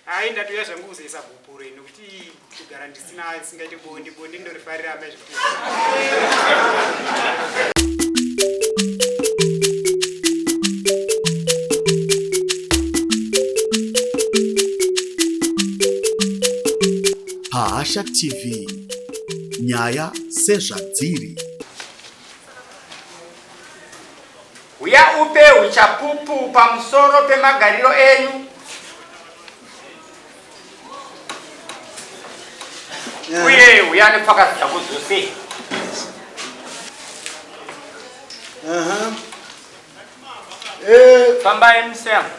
Ainda tuya zvangu kuzoisa bhupure nokuti kugara ndisina singaite bonde ndorifarira amazvikuru. Hasha TV, nyaya sezvadziri. Uya upe uchapupu pamusoro pemagariro enyu. Uye uya nepfakadzi dzako dzose. Fambai musema.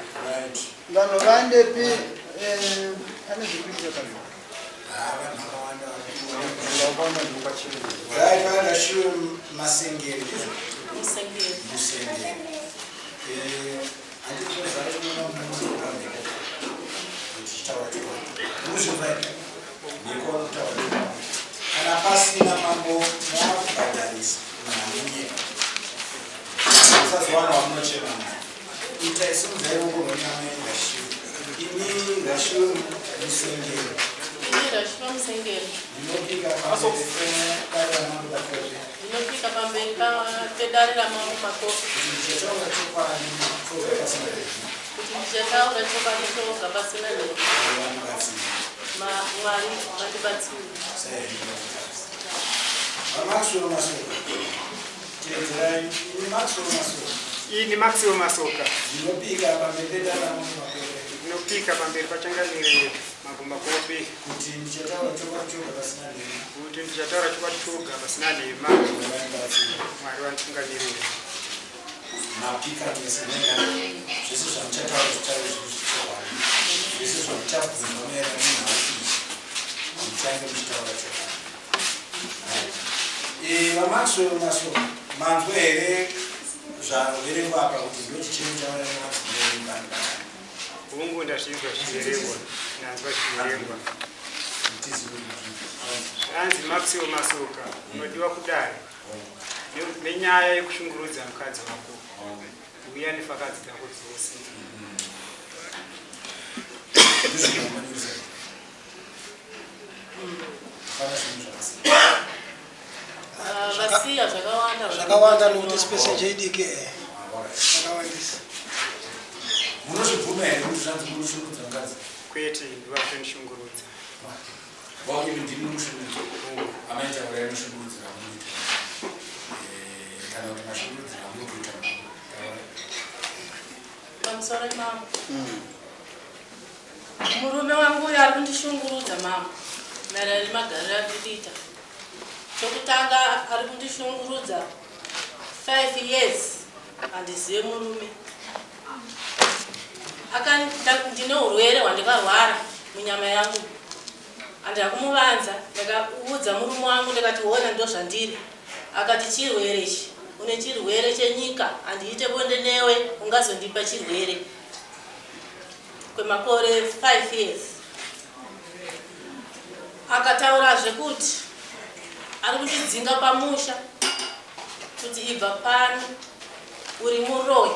Vanhu vandepi ane zvekuita kazvo. Vashiwe masengeri. Kana pasina mambo mwakubhadharisa munyika usazowana wamunochema naye ita isimudzairongoronyama yengashiwe ini ngashiwe musengeri ndinopika Ndinopika pamberi pedare ramambo makofi ndichataura chokwadi choga pasina kuti ndichataura chokwadi choga pasina nzira Mwari vatibatsire. Ini Maxwell Masoka. Ndinopika pamberi pachangamire magumba kopi kuti ndichataura chokwadi choga pasina nhema. Mwari vanditungamirire. Mapika nesenenga zvese zvamuchataura zvitaure zvokuchokwadi zvese zvamuchabvunza maererano nenhau muchange muchitaura chokwadi. Vamaxwell Masoka manzwa here zvaverengwa apa kuti ndochicheni chavareaa Hungu ndazvinzwa zviverengwa nanzwa zviverengwa. Anzi Maxwell Masoka unodiwa kudai nenyaya yekushungurudza mukadzi wako uya nepfakadzi dzako dzose. Vasiya zvakawanda nokuti spese chaidike zvakawandisa. Munozvibvuma here kuti zvanzi munoshungurudza mukadzi? Kwete ndivatonishungurudza. Vaimi ndimi mushungurudza amaita urai mushungurudzira munoita kana kuti mashungurudzira munokuita pamusoro mambo. Murume wangu uyo ari kundishungurudza mambo maererano nemagariro andiriita. Chokutanga ari kundishungurudza 5 years handizive murume. Ndine urwere hwandikarwara munyama yangu. Andira kumuvanza ndakaudza murume wangu ndikati hona ndo zvandiri. Akati chirwere ichi une chirwere chenyika handiite bonde newe ungazondipa chirwere. Kwemakore 5 years. Akataurazve kuti ari kundidzinga pamusha kuti ibva pano uri muroyi.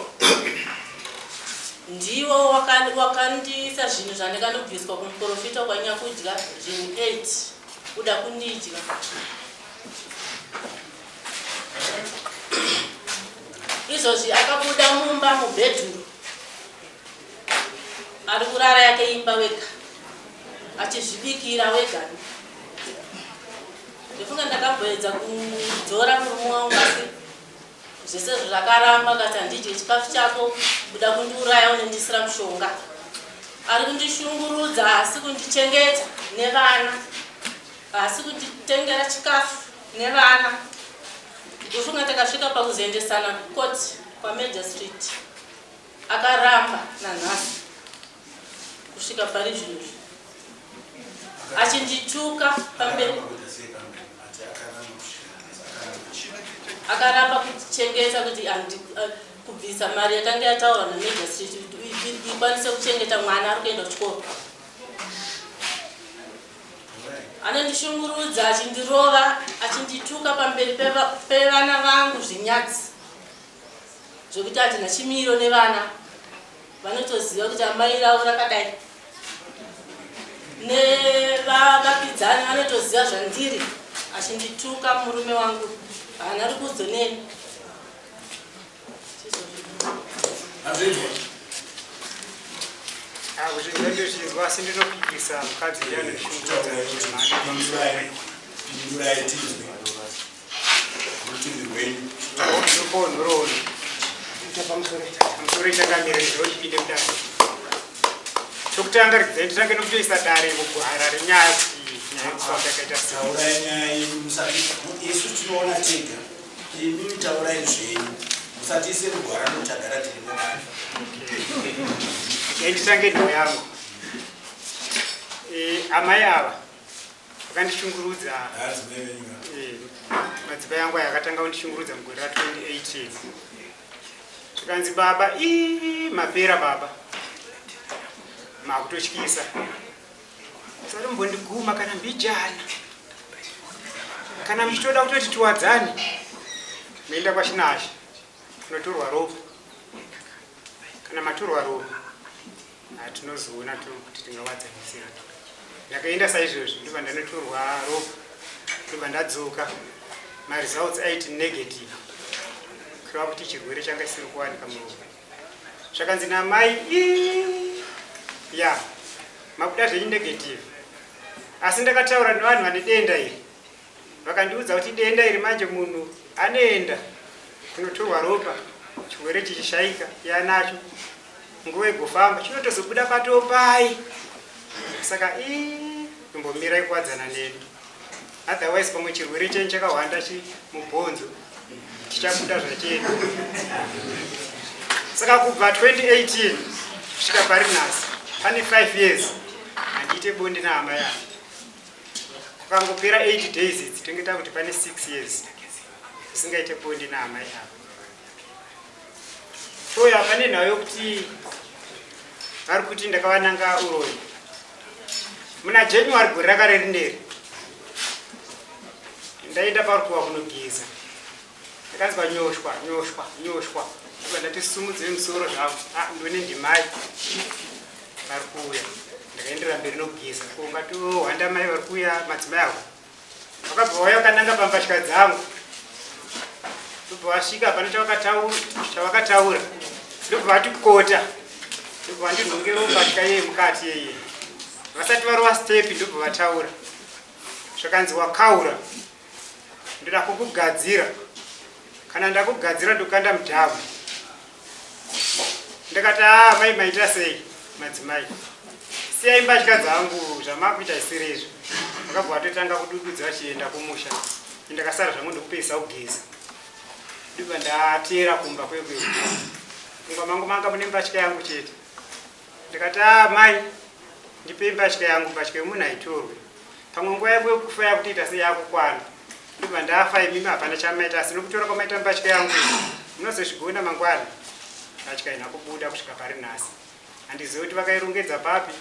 Ndiwo wakandiisa zvinhu zvandikandobviswa kumuprofita kwanyanya kudya zvinhu 8 kuda kundidya. Izvozvi akabuda mumba mubhedhuru ari kurara yake imba wega achizvibikira wega. Ndifunga ndakamboedza kudzora murume wangu asi zvese zvakaramba akati handidye chikafu chako kuda kundiuraya unondisira mushonga. Ari kundishungurudza asi kundichengeta nevana asi kunditengera chikafu nevana. Ndifunga takasvika pakuzoendesana kukoti kwaMajor Street akaramba nanhasi kusvika pari zvinhu achindituka pamberi. Akaramba kuchengeta kuti kubvisa mari yakanga yataurwa naMajor Street kuti ikwanise kuchengeta mwana ari kuenda kuchikoro. Anondishungurudza achindirova achindituka pamberi pevana vangu zvinyadzi zvokuti hatina chimiro nevana vanotoziva kuti amai ravo rakadai. vatikudzani vanotoziva zvandiri achindituka murume wangu haana rukudzo neni. kuti ndinondozvinzwa asi ndinopikisa mukadzi ndianonhoroni pamusoro ichakamira ndinochipinde mudare chokutanga nditange nokutoisa dare mugwara renyaya kuti nyaya yekusauti yakaita taurai nyaya isu tinoona tega imi taurai zvenyu musati ise mugwara notagara tiri mudare. nditange nhoyo yangu amai ava vakandishungurudza madzimai yangu aya akatanga kundishungurudza mugore ra2018 zvikanzi baba mapera baba makutotyisa sari mumbondiguma kana mbijana kana muchitoda kutoti tiwadzani muenda kwachinashe kunotorwa ropa kana matorwa ropa tinozoona kuti tingawadzanisira. Ndakaenda saizvozvo ndobva ndanotorwa ropa ndobva ndadzoka maresults aiti negative kureva kuti chirwere changa chisiri kuwanika muropa. Zvakanzi namai mabuda zvenyu negative, asi ndakataura nevanhu vane denda iri vakandiudza kuti denda iri manje munhu anoenda kunotorwa ropa chirwere chichishaika yanacho nguva igofamba chinotozobuda patopai. Saka imbomirai kuwadzana neni, otherwise pamwe chirwere chenyu chakahwanda mubhonzo chichabuda zvachena. Saka kubva 2018 kusvika pari nhasi pane 5 years handiite bonde nehama yangu. Kukangopera 8 days idzi tongeta kuti pane 6 years kusingaite bonde nehama yangu. So pane nhau yokuti vari kuti ndakavananga uroi muna January gore rakareri nderi ndaenda parukuva kunogeza ndakanzwa nyoshwa iba ndati sumudze musoro zvangu ndone ndimai vari kuuya. Ndakaendera mberi nokugeza ungatohwanda mai vari kuuya madzimai avo vakabva vauya vakananga pambatya dzangu ndobva vasvika pane chavakataura ndobva vati kota ndobva vandinhongerawo mbatya yemukati yeye vasati varova stepi ndobva vataura zvakanzi wakaura ndoda kukugadzira kana ndakugadzira ndokanda mudhamu. Ndakati mai maita sei madzimai siyai mbatya dzangu zvamakuita zvisiri izvo. Vakabva vatotanga kudududza vachienda kumusha ndakasara zvangu ndokupedzisa kugeza ndobva ndateera kumba kwekweku kumba mangu manga mune mbatya yangu chete. Ndikati mai ndipei mbatya yangu, mbatya yemunhu haitorwe pamwe nguva yako yekufa yakutoita sei yakukwana. Ndobva ndafa imimi hapana chamaita asi nokutora kwamaita mbatya yangu munozozvigona mangwana mbatya ina kubuda kusvika pari nhasi. Handizivi kuti vakairongedza papi,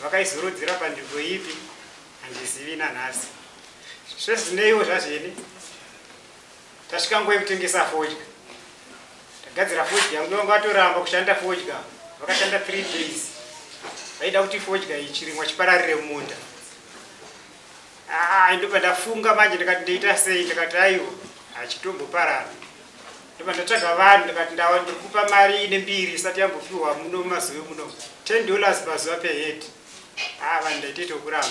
vakaizorodzera panzvimbo ipi, handizivi nanhasi. Zvezvineiwo zvazvene tasvika nguva yekutengesa fodya. Ndagadzira fodya yangu vanga vatoramba kushanda fodya vakashanda 3 days vaida kuti fodya ichirimwa chipararire mumunda. Ndobva ndafunga manje ndikati ndeita sei, ndikati aiwa hachitomboparara. Ndobva ndatsvaga vanhu ndikati ndawa ndikupa mari ine 2 isati yambopiwa muno mazuve muno $10 pazuva pehead. Vanhu ndaitete kuramba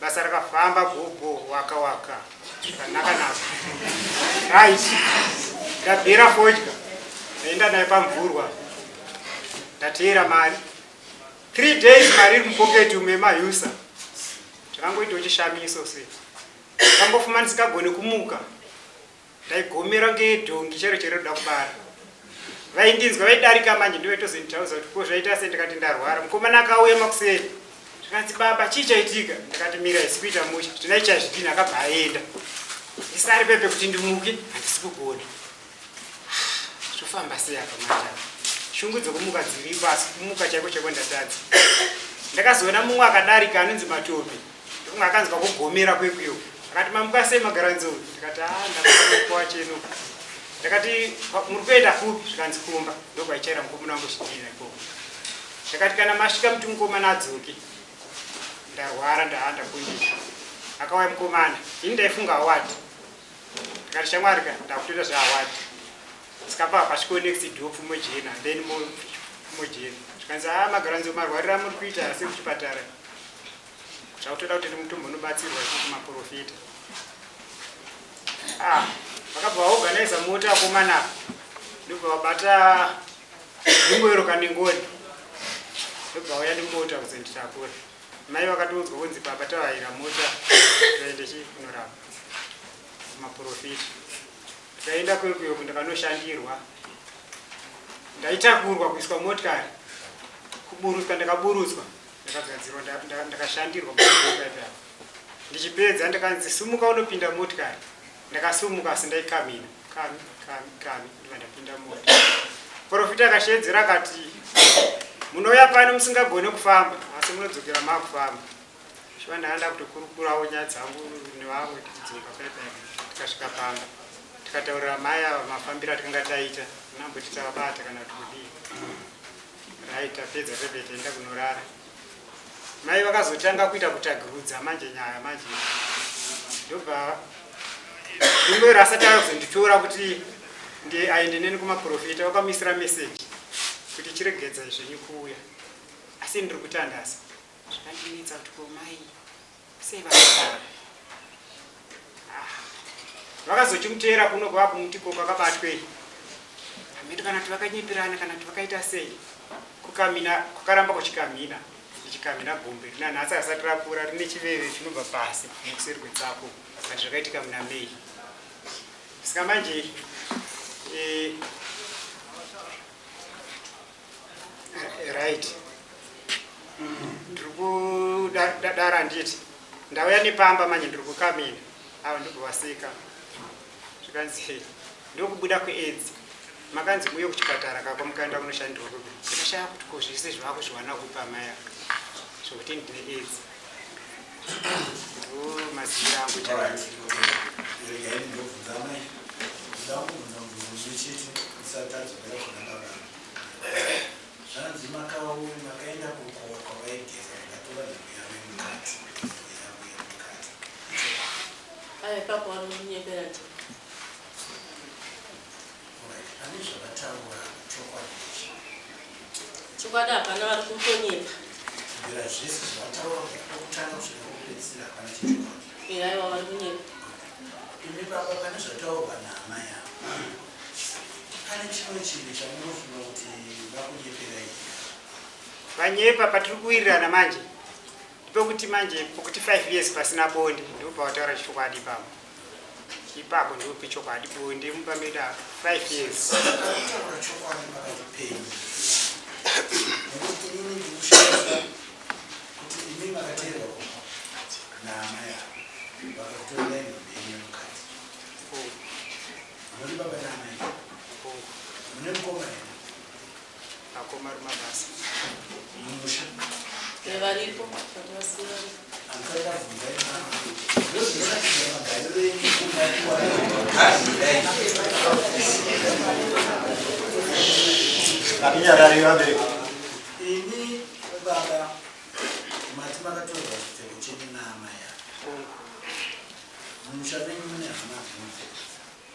basa rakafamba gogo waka zvakanaka right. Ndabhera fodya ndaenda naye pamvurwa ndateera mari 3 days mari iri mupoketi ume mayusa. Ndakangoitawo chishamiso sei kangofuma ndisikagone kumuka ndaigomera ngedhongi chero roda kubara. Vaindinzwa vaidarika manje ndovaitozonditauza kuti ko zvaita sei. Ndikati ndarwara. Mukomana akauya makuseri zvikanzi baba chii chaitika. Ndikati mira isi kuita musha tinai chazvidini. Akabva aenda ndisari pepe kuti ndimuke handisi kugona. Zvofamba sei apa manja shungu dzokumuka dziripo asi kumuka chaiko chaiko ndatadza. Ndakazoona mumwe akadarika anonzi Matope ndomwe akanzwa kugomera kwekweyo akati mamuka sei magara nzou. Ndikati ndakakuwa cheno. Ndakati muri kuenda kupi. Zvikanzi kumba ndokwaichaira mukomana wangu chidina ikoko. Ndakati kana masvika muti mukomana adzoke ndarwara ndahanda kundisha akauya mukomana ini ndaifunga awadi ndikati shamwari ndakutoita zvaawadi sikapa pachikonext dhopu mojena then mojena zvikanzi magaranzo marwarira muri kuita sekuchipatara zvakutoda kuti mutombo unobatsirwa kumaprofita vakabva vaorganiza mota akomana ndobva vabata rimweroka nengoni ndobva vauya nemota kuzonditakura mai vakatoudzwa kunzi baba tavahira mota toende chikunorapa kumaprofita tikaenda kwekuyoku ndakanoshandirwa ndaitakurwa kuiswa motikari kuburutswa ndakaburutswa ndakagadzirwa ndakashandirwa kuaipa ndichipedza ndikanzi sumuka unopinda motikari ndakasumuka asi ndaikamina kami ndapinda mota profita akashedzera akati munouya pano musingagone kufamba asi munodzokera makufamba shiva ndaanda kutokurukurawo nyaya dzangu nevamwe tichidzoka paipai tikasvika pamba tikataurira mai ava mafambiro atikanga taita namboti tavabata kana kuti kudii rai tapedza tobetaenda kunorara mai vakazotanga kuita kutagurudza manje nyaya manje ndobva rimwero asati azonditora kuti aende neni kumaprofita vakamuisira meseji kuti chiregedza izvenyu kuuya asi ndiri kutandasa zvakandinetsa kuti komai sei vakagara vakazochimuteera kuno kwava kumutiko kwakabatwei hamendo kana kuti vakanyepirana kana kuti vakaita sei kukamina kukaramba kuchikamina ndichikamina gombe rinanhasi asati rakura rine chiveve chinobva pasi mukuseri kwetsako kati zvakaitika muna mei saka manje right ndiri kudara nditi ndauya nepamba manje ndiri kukamina ava ndobvawaseka zvikanzi ndokubuda kweaids makanzi muye kuchipatara kakwa mukaenda kunoshandirwa kweko ndikashaya kuti ko zvese zvava kuzviwana kupa maya zvokuti ndine aids ndo maziviro angu zvanzi makaenda kwavaigeza ndatora nemukadzi ipapo vanomunyepera ti pane zvavataura chokwadi chokwadi hapana vari kutonyepa bvira zvese zvavataura kutanga kusvika kupedzisira hapana chechokwadi aiwa vari kunyepa imi baba pane zvataurwa nehama yavo pane chimwe chinhu chamunofunga kuti vakunyeperai vanyepa patiri kuwirirana manje ndipekuti manje pokuti 5 years pasina bonde ndobva vataura chokwadi ipapo ipapo ndope chokwadi bonde mumba meda 5 years taura chokwadi pakati penyu nekuti ini ndikushandisa kuti imi makateerwa nehama yavo vakakutorai nhumbi yenyu mukadzi muri baba nehama yenyu mune mukoma here akoma ari mabasa mumusha varipo kuti vasiva ankaida bvunzai ini baba mati makatorwa chitego chenyu nehama yavo mumusha menyu mune hama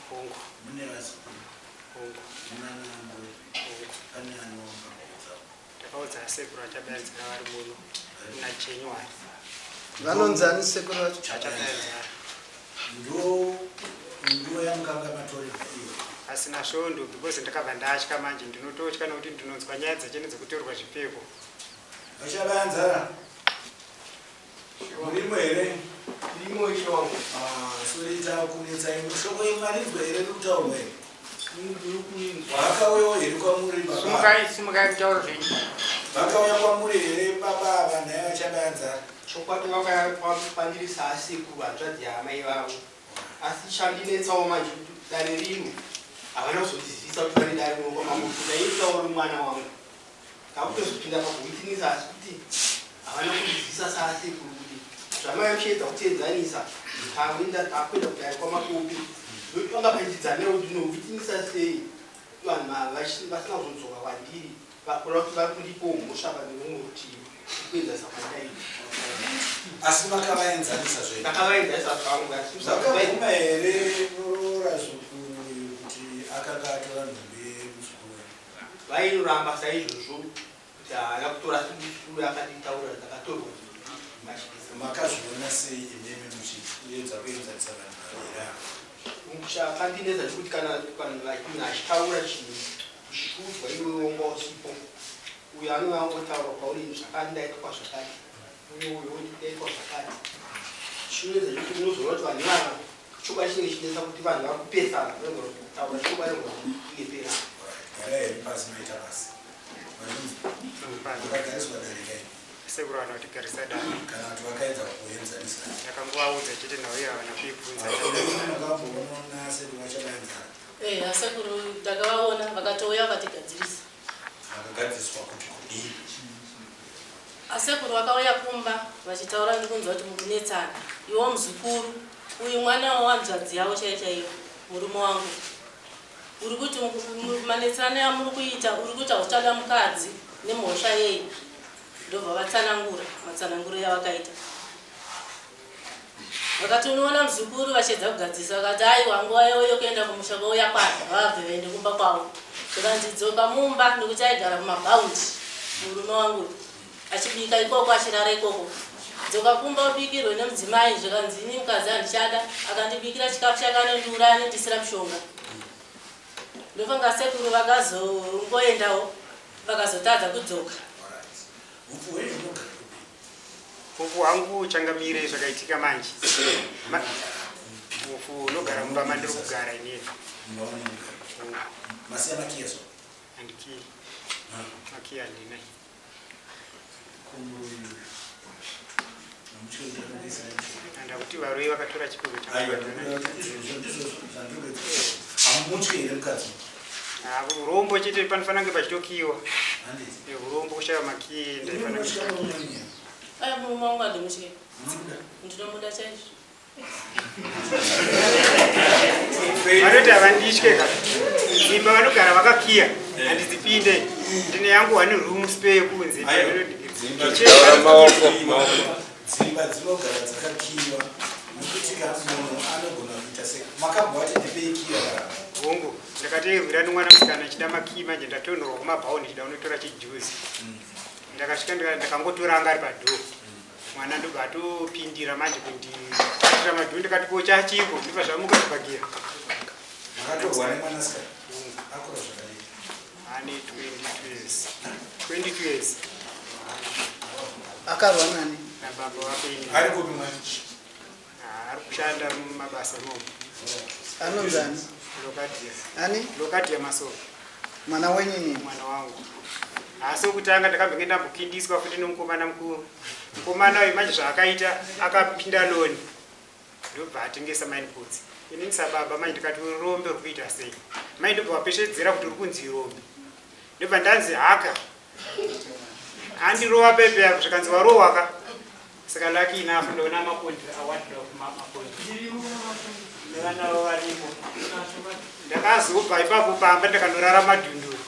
hongo mune vazukuru hongo munanangwe pane anovaudza ndakaudza sekuru achabayanidzira vari muno muna January vanonzani sekuru vacho achabayanidzira ndo yamukanga matorerwa iyo asina svondo because ndakabva ndatya manje ndinototya nokuti ndinonzwa nyaya dzachene dzekutorwa zvipfeko vachabanzara murimo here irimo icho soita kunetsai mushoko yemanizwa here rikutaurwa here vakauyawo here kwamuri sumukai mutauro zvenyu vakauya kwamuri here baba ava naye vachabanzara chokwadi vakapandirisa asekuru hanzvadzi yaamai vavo asi chandinetsawo manje kuti dare rino havana kuzondizivisa kuti vane dare muoko mangu kuti daitauro mwana wangu kakutozopinda pakuitinisa asi kuti havana kundizivisa saasekuru kuti zvamai muchiedza kuteedzanisa takwenda kudare kwamakopi vangapandidzanero kuti nokuitinisa sei vanhu vasina kuzodzoka kwandiri vakura kuti vari kundipo mhosva pane mumwe rutivi kupedza sakwandaii asi makavaenzanisa zvee ndakavaenzanisa zvangu zvakavhuma here muroora zvikuru kuti akanga atora nhumbi yemuzukuru vairamba saizvozvo kuti haana kutora sungusuru akatitaura dzakatorwa makazviona sei imemi muchiedza kuenzanisa vanhu vaviri muchakandineza kuti kana vanhu achitaura chinhu uchikudzwa iwewe wonga usipo uyo anova angotaura kwauri zvakandaitwa zvakati uyo ndaitwa zvakati chinoedza kuti unozoona kuti vanhu ivava chokwadi chinenge chinetsa kuti vanhu vari kupesana kutaura chokwadi ringolepera garai pasi maita pasi vakagariswa darikai sekuru vana kuti garisa dani kana kuti vakaedza kuenzanisa ndakangovaudza chete nauya vana kuibvunza makamboona sekuru vachavaenzana sekuru ndakavaona vakatouya vakatigadzirisa vakagadziswa kuti kudii asekuru vakauya kumba vachitaura ndikunzwa kuti mukunetsana iwo muzukuru uyu mwana wawanzvadzi yavo chaichaiyo murume wangu uri kuti manetsano yamuri kuita uri kuita uchada mukadzi nemhosva yei ndobva vatsanangura matsananguro yavakaita vakati unoona muzukuru vachiedza kugadzisa vakati aiwa nguva yavo yokuenda kumusha kwauya kwana vabve vaende kumba kwavo zvikandidzoka mumba nekuti aigara kumabhaundi murume wangu achibika ikoko achirara ikoko dzoka kumba ubikirwe nemudzimai zvikanzi ini mukadzi handichada akandibikira chikafu chakanendura anendisira mushonga ndofanga sekuru vakazongoendawo vakazotadza kudzoka ufu hwangu uchangamire zvakaitika manje ufu unogara mumba mandiri kugara inini masiya makiyeso handikii makiya handinai anda kuti varoi vakatora chipiro hamutyi here mukadzi urombo chete panofanira kunge pachitokiwa urombo kushaya makiyi murume wangu handimutye ndinomuda chaizvo vanoti havanditye ka imba vanogara vakakiya handidzipinde ndine yangu one room spare kunze dzimba dzinogara dzakakiwa nekuti kana munhu anogona kuita sei makabva vati ndipeikiwa hongu ndakateerwira nomwana musikana chida makii manje ndatonhorwa kumabhauni chida unotora chijuzi ndakasvika ndakangotora anga ari padhoo mwana ndobva atopindira manje kundiatira madhoo ndikati ko chachiko ndibva zvamuka kupagira makatorwa nemwanasikana akura zvakadii ane 22 years akarwa nani nababa wapeini ari kupi mwana ari kushanda mumabasa momo anonzani lokadia ani lokadia masoro mwana wenyini mwana wangu asi okutanga ndakabve ndambokindiswa futi nomukomana mukuru mukomana uyu manje zvaakaita akapinda loni ndobva atengesa mainipotsi ini ndisababa manje ndikati urombe ruri kuita sei mai ndobva wapeshedzera kuti uri kunzi irombe ndobva ndanzi haka handirova pepe zvikanzi warowaka saka laki enough ndoona makondri awadmakondi nevanavo varipo ndakazobva ipapo pamba ndakanorara madhunduru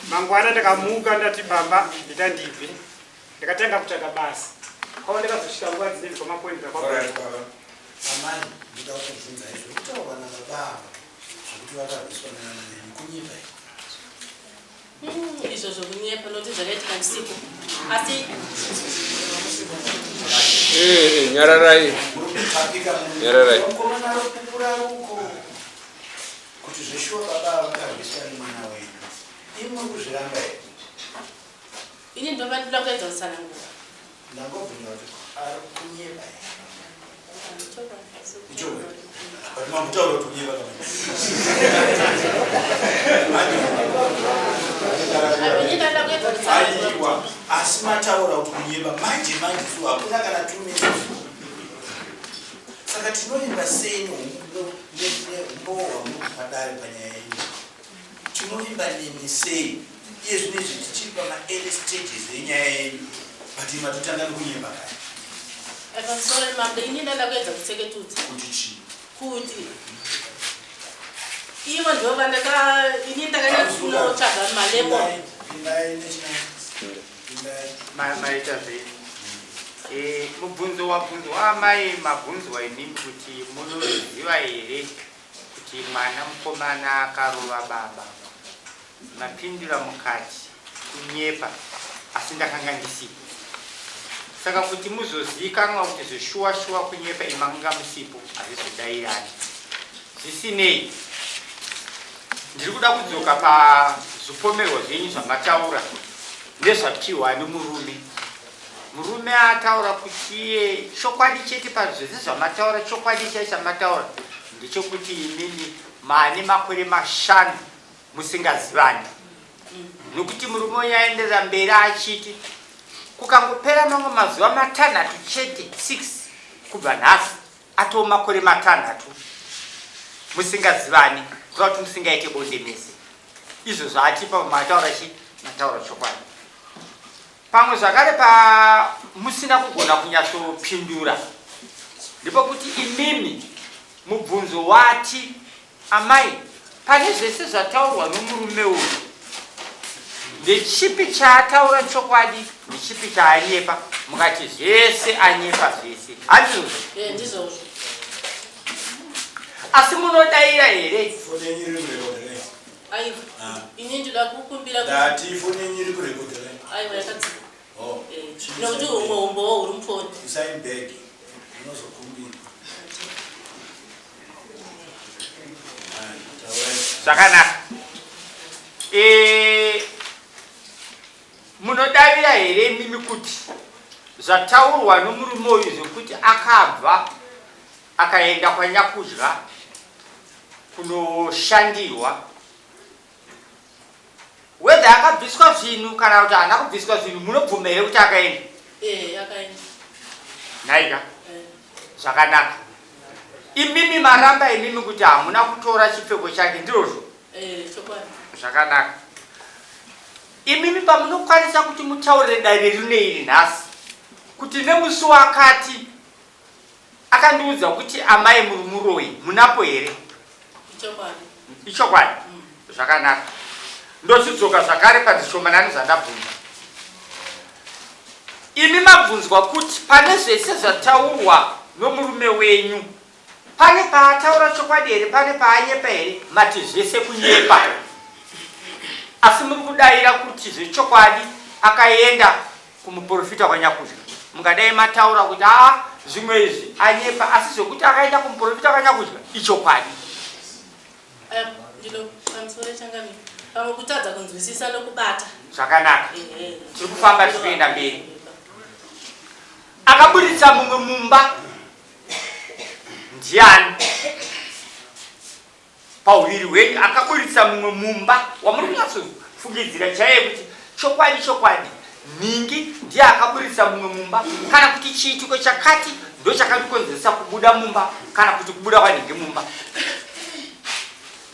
mangwana ndakamuka ndati bamba ndita ndibve ndakatanga kutsvaka basa kwavo ndakazosvika nguva dzinenge kwamapoindra amai ndida kuvhunza izvo kutaurwa nababa zvokuti vakarwiswa kunyika izvo zvokunyepa nokuti zvakaitika ndisipo asi nyararai nyararai mukomana rokukura ruko kuti zveshuwa baba vakarwiswa nemwana wenyu imwe kuzviramba here ini ndobva ndida kuedza kutsanangura ndangobvunza kuti ari kunyeba icho but mamutaura kuti kunyeba aiwa asi mataura kuti kunyeba manje so hakuna kana 2 minutes saka tinoimba sei neumbowa mupadare panyaya yenyu tinoimba nemi sei iye zvinezvi tichiri pama-early stages enyaya yenyu but matotanga nekunyemba kaya pamusoro mambe ini ndanda kuedza kutseketudza kuti chii kuti ivo ndova ini ndakanyatsunotsvaga malemon pindai nechina pindai maita zvei Mubvunzo wabvunzwa amai mabvunzwa inini kuti munoziva here kuti mwana mukomana akarova baba. Mapindura mukati kunyepa asi ndakanga ndisipo. Saka kuti muzozikanwa kuti zvishuwa kunyepa imanga musipo hazvizodairani. Zvisinei ndiri kuda kudzoka pazvipomerwa zvenyu zvamataura nezvapiwa nemurume. Murume ataura kuti iye chokwadi chete pazvese zvamataura, chokwadi chaicho chamataura ndechekuti inini mane makore 5 musingazivani. Nokuti murume uyaenderera mberi achiti kukangopera mamwe mazuva 6 chete 6 kubva nhasi atova makore 6 musingazivani kuva kuti musingaite bonde mese. Izvo zvaatipa mataura mataura chokwadi. Pamwe zvakare musina kugona kunyatsopindura ndipo kuti imimi mubvunzo wati amai pane zvese zvataurwa nomurume uyu ndechipi chaataura chokwadi ndechipi chaanyepa. Mukati zvese anyepa zvese handizvo asi munodaira here? Aiwa ini ndida kukumbira Dati fone nyiri kurekodera. aiwa yakati Oh. nokuti umwe uri mufoni Sign bag. Unozokumbira. zvakanaka. Munodavira here mimi kuti zvataurwa nomurume uyu zvekuti akabva akaenda kwanyakudya kunoshandirwa, whether akabviswa zvinhu kana kuti haana kubviswa zvinhu, munobvuma here kuti akaenda? akaenda. Naika zvakanaka. Imimi maramba imimi kuti hamuna kutora chipfeko chake, ndirozvo? Chokwadi. Zvakanaka. Imimi pamunokwanisa kuti mutaurire dare rine iri nhasi kuti nemusi wakati akandiudza kuti amai muri muroyi, munapo here? Ichokwadi. Zvakanaka. Ndochidzoka zvakare pazvishomanani zvandabvunza. Imi mabvunzwa kuti pane zvese zvataurwa nomurume wenyu, pane paataura chokwadi here, pane paanyepa here? Mati zvese kunyepa. Asi muri kudaira kuti zvechokwadi akaenda kumuprofita kwanyakudya. Mungadai mataura kuti zvimwe izvi anyepa, asi zvokuti akaenda kumuprofita kwanyakudya ichokwadi. Ndilo pamusoro changamira. Pamwe kutadza kunzwisisa nokubata. Zvakanaka. Tiri kufamba tichienda mberi. Akaburitsa mumwe mumba. Ndiani? Pauviri hwenyu akaburitsa mumwe mumba wamuri kunyatsofungidzira chaiye kuti chokwadi ningi ndiye akaburitsa mumwe mumba, kana kuti chiitiko chakati ndo chakandikonzeresa kubuda mumba, kana kuti kubuda kwaningi mumba.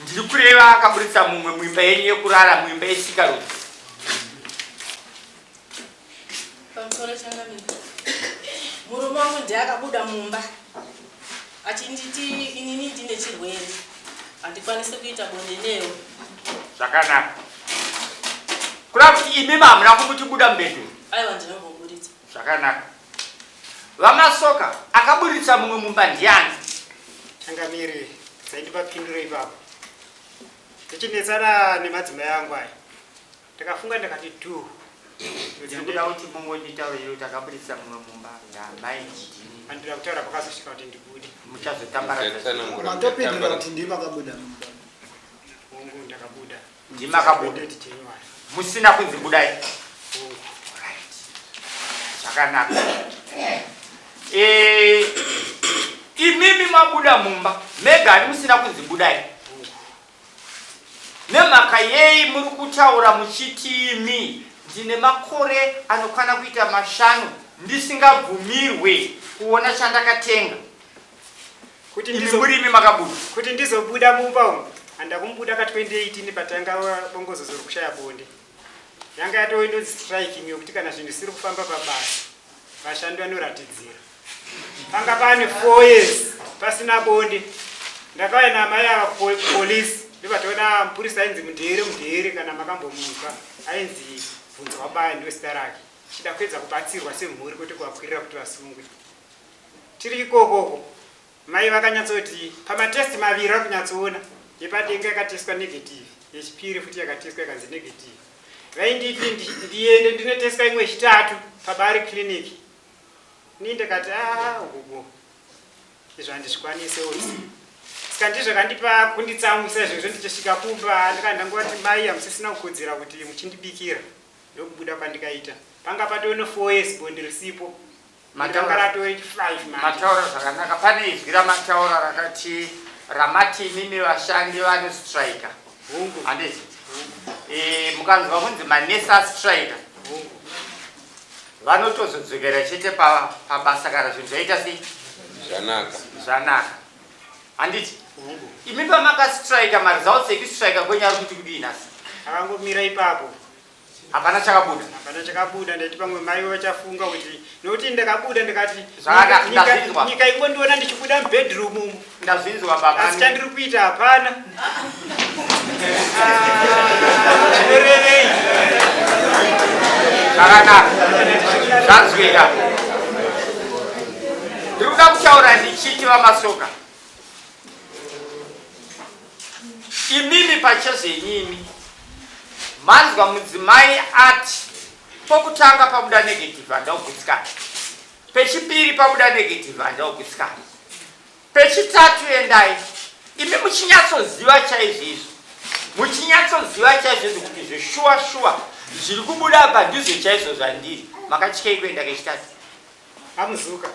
Ndiri kureva akaburitsa mumwe muimba yenyu yekurara, muimba yesikarudzi. Pamusoro changamira. Murume wangu ndiye akabuda mumba achinditi inini ndine chirwere handikwanisi kuita bonde newe. Zvakanaka. Kurava kuti imi hamuna kumutibuda mubhedhu? Aiwa ndinomboburitsa. Zvakanaka. Vamasoka akaburitsa mumwe mumba ndiani? Changamire dzaindipa pinduro ipapo. Ndichinetsana nemadzimai angu aya. Ndakafunga ndakati tu. Ndikuda kuti mungonditaurire kuti akaburitsa mumwe mumba ndamai ndini. Handira kutaura pakazosvika kuti ndibude. Muchazotambaradza. Matopindura kuti ndima kabuda mumba. Hongu ndakabuda. Ndimakabuda. Musina kunzi budai. Zvakanaka. Imimi mabuda mumba, megani musina kunzi budai. Nemhaka yei muri kutaura muchiti imi ndine makore anokwana kuita 5 ndisingabvumirwe kuona chandakatenga? Kuti ndizomurimi makabuda. Kuti ndizobuda mumba umu. Handakumbuda ka 2018 patanga bongozozo rokushaya bonde. Yanga yatoindo striking yokuti kana zvinhu zvisiri kufamba pabasa vashandi vanoratidzira. Panga pane 4 years pasina bonde. Ndakauya namai ava police ndivatoona mupurisa ainzi mudhere kana makambomuka ainzi bvunzo wabaya ndo zita rake. chida kuedza kubatsirwa semhuri kuti kwakwirira kuti vasungwe. Tiri ikokoko mai vakanyatsoti pamatesti maviri vakunyatsoona yepadenga yakateswa negative, yechipiri futi yakateswa ikanzi negative. Vainditi ndiende ndinoteswa imwe chitatu pabari clinic. Ndikati uku izvo handizvikwanise oti. Saka ndizvo kandipa kunditsamwisa izvozvo ndichasvika kumba ndikandangoti mai hamusisina kukodzera kuti muchindibikira. Ndokubuda kwandikaita. Panga patone 4 years Bonde risipo. Matangarato 5 man. Mataura zvakanaka pane izwi ramataura rakati ramati mimi vashandi vane striker. Hungu. Handiti. Mukanzwa kunzi manesa striker. Hungu. Vanotozodzokera chete pabasa kana zvinhu zvaita sei? Zvanaka. Handiti. Imi pamakastriker maresults ekustriker kwenyari kuti kudini asi? Akangomira ipapo. Hapana chakabuda. Hapana chakabuda ndati pamwe mai vachafunga kuti nokuti ndakabuda ndikati nyika ingondiona ndichibuda mubedroom umu. Ndazvinzwa baba. Asi chandiri kuita hapana. Chinorevei. Zvakanaka. Zvanzwika. Ndiri kuda kutaura ndichiti vamasoka. Imimi pachezvenyimi manzwa mudzimai ati pokutanga pabuda negative handaugutsikana, pechipiri pabuda negative handaugutsikana, pechitatu endai imi muchinyatsoziva chaizvizvo, muchinyatsoziva chaizvizvo kuti zveshuwa zviri kubuda padhuze chaizvo zvandiri makatyei kuenda kechitatu. Amuzuka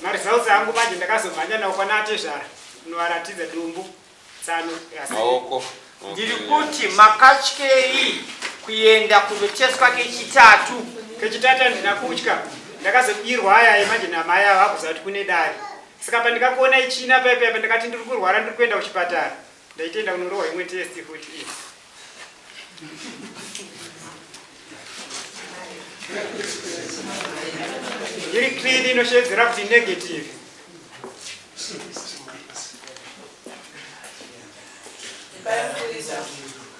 maresults angu manje ndakazomhanya nawo kwana atezvara unovaratidza dumbu tsano maoko. Ndiri kuti makatyei kuenda kunoteswa kechitatu. Kechitatu handina kutya, ndakazobirwa ayayi manje namai ava vakuziva kuti kune dare. Saka pandikakuona ichina paipa ndakati ndiri kurwara ndiri kuenda kuchipatara. Ndaitoenda kunorohwa imwe testi futi. Iri clean inoshedzera kuti negative.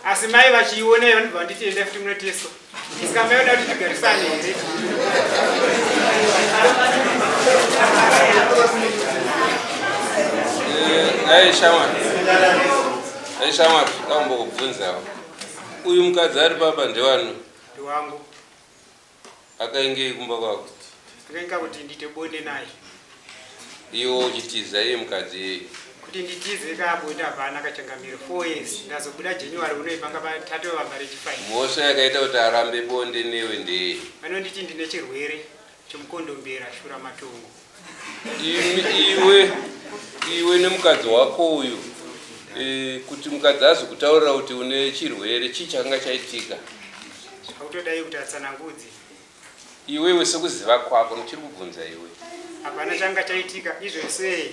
Asi mai vachiiona iyo ndibva nditiende futi munoteswa. Saka mai oda kuti tigarisane here. Aishamwari ndambokubvunzawo. Uyu mukadzi ari papa ndewanu? Ndiwangu. Akaingei kumba kwako? Akainga kuti ndite bonde naye. Iwo uchitiza iye mukadzi yeye? Kuti nditize kabonde hapana kachangamiro 4 years. Ndazobuda January unoyi panga patatu vambare chi5. Mhosva yakaita kuti arambe bonde newe ndeye? Vanonditi ndine chirwere chomukondombera shura matongo. Iwe nemukadzi wako uyu kuti mukadzi azokutaurira kuti une chirwere chichanga chaitika? Autodai kuti atsanangudzi. Iwewe sekuziva kwako ndichiri kubvunza iwe. Hapana changa chaitika izvose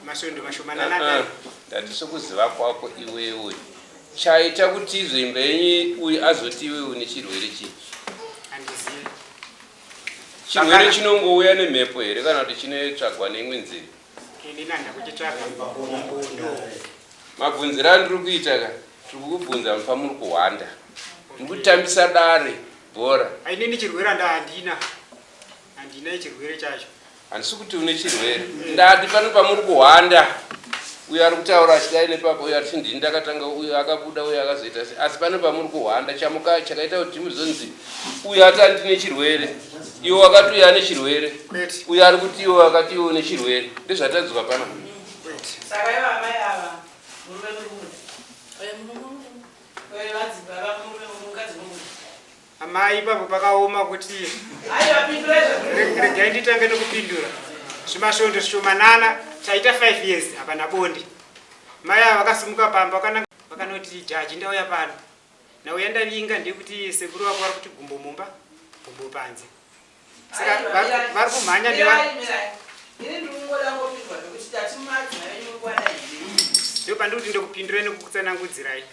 masvondo mashomanana. Ndati sekuziva kwako iwewe chaita kuti izvimba yenyu uyu azoti iwe une chirwere chichi? Handizivi. Chirwere chinongouya nemhepo here kana kuti chinotsvagwa neimwe nzira? Ndinanda kuchitsvaga mubondo. Mabvunziro andiri kuita ka tiri kukubvunza pamuri kuhwanda ndikutambisa dare bhora. Ainini chirwere handina chirwere chacho. Handisi kuti une chirwere, ndati pano pamuri kuhwanda uyu ari kutaura achidai nepapa uyu ati ndini ndakatanga uyu akabuda uyu akazoita sei, asi pano pamuri kuhwanda chakaita kuti muzonzi uyu ati handine chirwere iwo wakati uyu ane chirwere uyu ari kuti iwo wakati iwo une chirwere ndezvatadzwa pana. Saka ivo amai ava murume amai ipapo pakaoma kuti regai nditange nokupindura. Zvimasvondo zvishomanana chaita 5 years hapana bonde. Mai ava vakasimuka pamba vakanoti jaji ndauya pano. Nauya ndavinga ndekuti sekuru vako vari kuti gumbo mumba gumbo panze. Saka vari kumhanya ndo pandikuti ndokupindura nekukutsanangudzirai.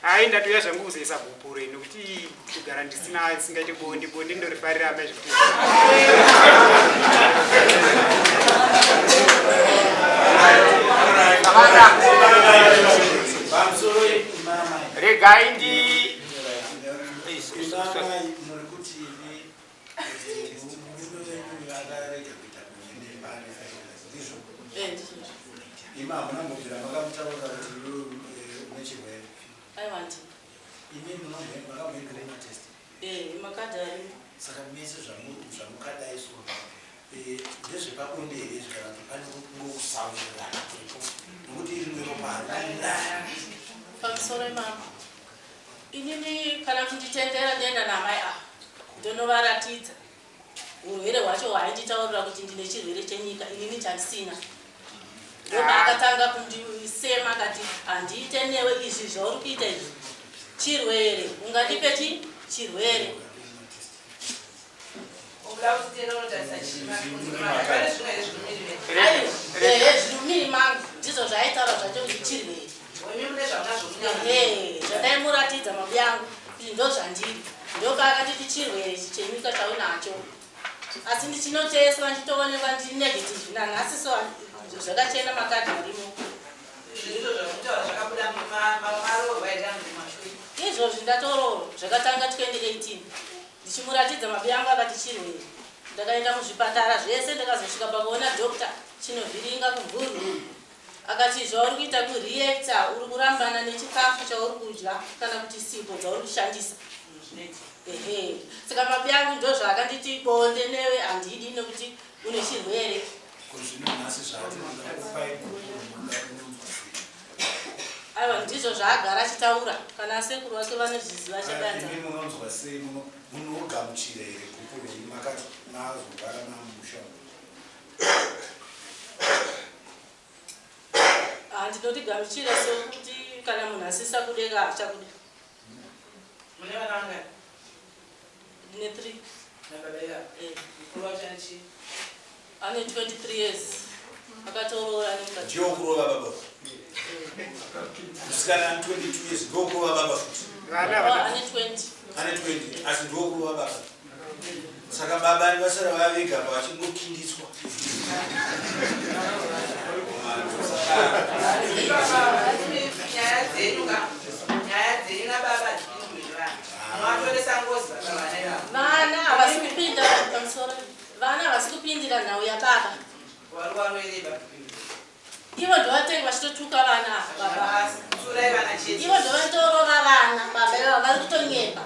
Hai ndatuya zvangu kuzoisa bhupuro nokuti kugara ndisingaiti bonde ndorifarira amai zvikuti. Regai Imam namubvira makamutaura kuti une chirwere. Aiwa ndi. Imini makamboenda kumatest. Makadhi ari. Saka mese zvamukadai so ndezvepabonde here kana kuti pane kungokusaurana kuripo nokuti rimwe ropa pamusoro imama inini kana kunditendera ndienda namai ndonovaratidza urwere hwacho hwainditaurira kuti ndine chirwere chenyika inini chandisina ndoba akatanga kundisema akati handiite newe izvi zvauri kuita izvi chirwere ungandipe chirwere zvimiri mangu ndizvo zvaitaura zvacho kuti chirwere zvandaimuratidza mabuya angu kuti ndo zvandiri ndopaakatiti chirwere chenyika chaunacho asi ndichinoteswa ndichitoonekwa ndiri negative nanhasi so zvakachena makadhi arimo izvozvi ndatororo zvakatanga 2018 ndichimuratidza mabuya angu akati chirwere ndakaenda muzvipatara zvese ndakazosvika pakuona dokta chinovhiringa kumvurwu akati zvauri kuita kureacta uri kurambana nechikafu chauri kudya kana kuti sipo dzauri kushandisa saka mabuya angu ndo zvaakanditi bonde newe handidi nekuti une chirwere aiwa ndizvo zvaagara achitaura kana sekuru wake vanozviziva chabanza munogamuchira here gupu rei makati mazogara namusha handinotigamuchira sokuti kana munhu asisa kudeka achakuda mune vana vangani ndine 3 nababa mukuru wacho anichi ane 23 years akatoroora nemukadzi ndiyo kurova baba musikana ane 22 years ndiwo kurova baba futi ane 20 ane 20 asi ndiwo kurova baba saka baba ani vasara vavega pavachingokindiswa nyaya dzenyu nababa mwatoresa ngozi vana havasi kupinda pamusoro vana havasi kupindira nhau yababa wari warwereba ivo ndovatengi vachitotuka vana baba surai vana chete ivo ndovantorora vana baba ivava vari kutonyepa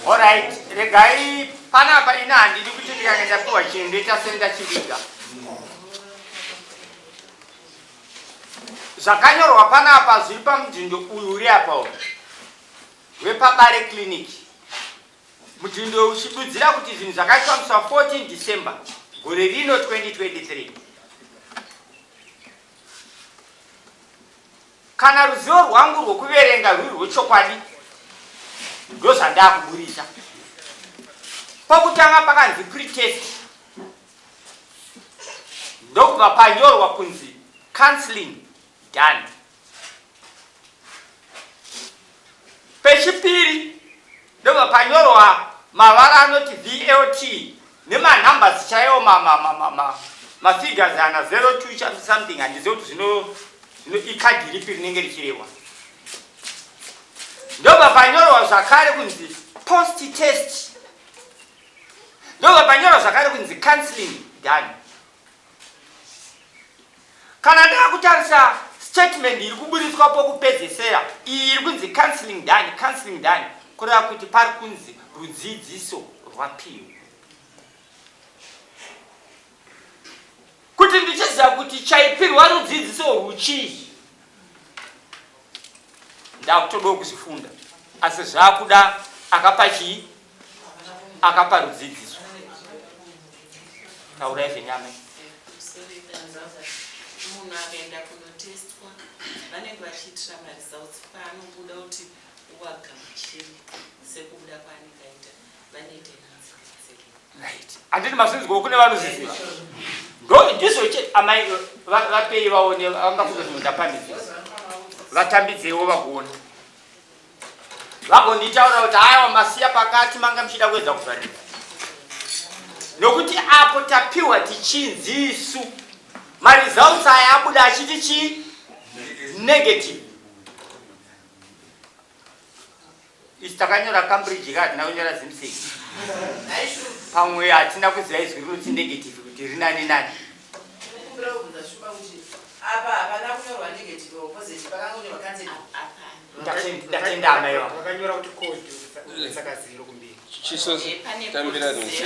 Alright, regai panapa ina handidi kuti ndikaenda kuwa chinhu ndoita senda chiviga. Zvakanyorwa panapa zviri pamudhindo uyu uri apa wepabare clinic. Mudhindo uchidudzira kuti zvinhu zvakaitwa musi 14 December gore rino 2023. Kana ruzivo rwangu rwokuverenga rwuri rwechokwadi ndozvandakuburisa. Pokutanga pakanzi pretest ndokubva panyorwa kunzi counseling done. Pechipiri ndokubva panyorwa mavara anoti VLT nemanhamba chaiwo mafigures ana 02 something handizivi kuti zvino ikadhi ripi rinenge richirehwa. Ndobva panyorwa zvakare kunzi post test. Ndobva panyorwa zvakare kunzi counseling done. Kana ndakutarisa statement iri kuburitswa pokupedzesera iyi iri kunzi counseling done kureva kuti pari kunzi rudzidziso rwapiwa. Kuti ndichiziva kuti chaipirwa rudzidziso rwuchii ndakutodawo kuzvifunda asi zvakuda akapa chii akapa rudzidziso. Taurai zvenyama munhu akaenda kunotestwa vanenge vachiitira maresults paanobuda kuti wagamuchiri sekubuda kwaanenge aita vanoita right. Handiti masinziko kune vanozviziva ndizvo chete amai vapei vaone vangakuzozvinda pamizi vatambidzewo vagoona vagonditaura kuti aiwa masiya pakati manga muchida kuedza kuvharira nokuti apo tapiwa tichinzi isu maresults aya abuda achiti chii negative. Isi takanyora Cambridge hatina kunyora Zimsek pamwe hatina kuziva izwi rinoti negative kuti rinani nani kumbira kubvunza shuma kuti apa hapana kunyorwa negative opposite pakangonyorwa cancel. ndatenda mai vangu vakanyora kuti code saka 0 kumbiri chisosi tambira ni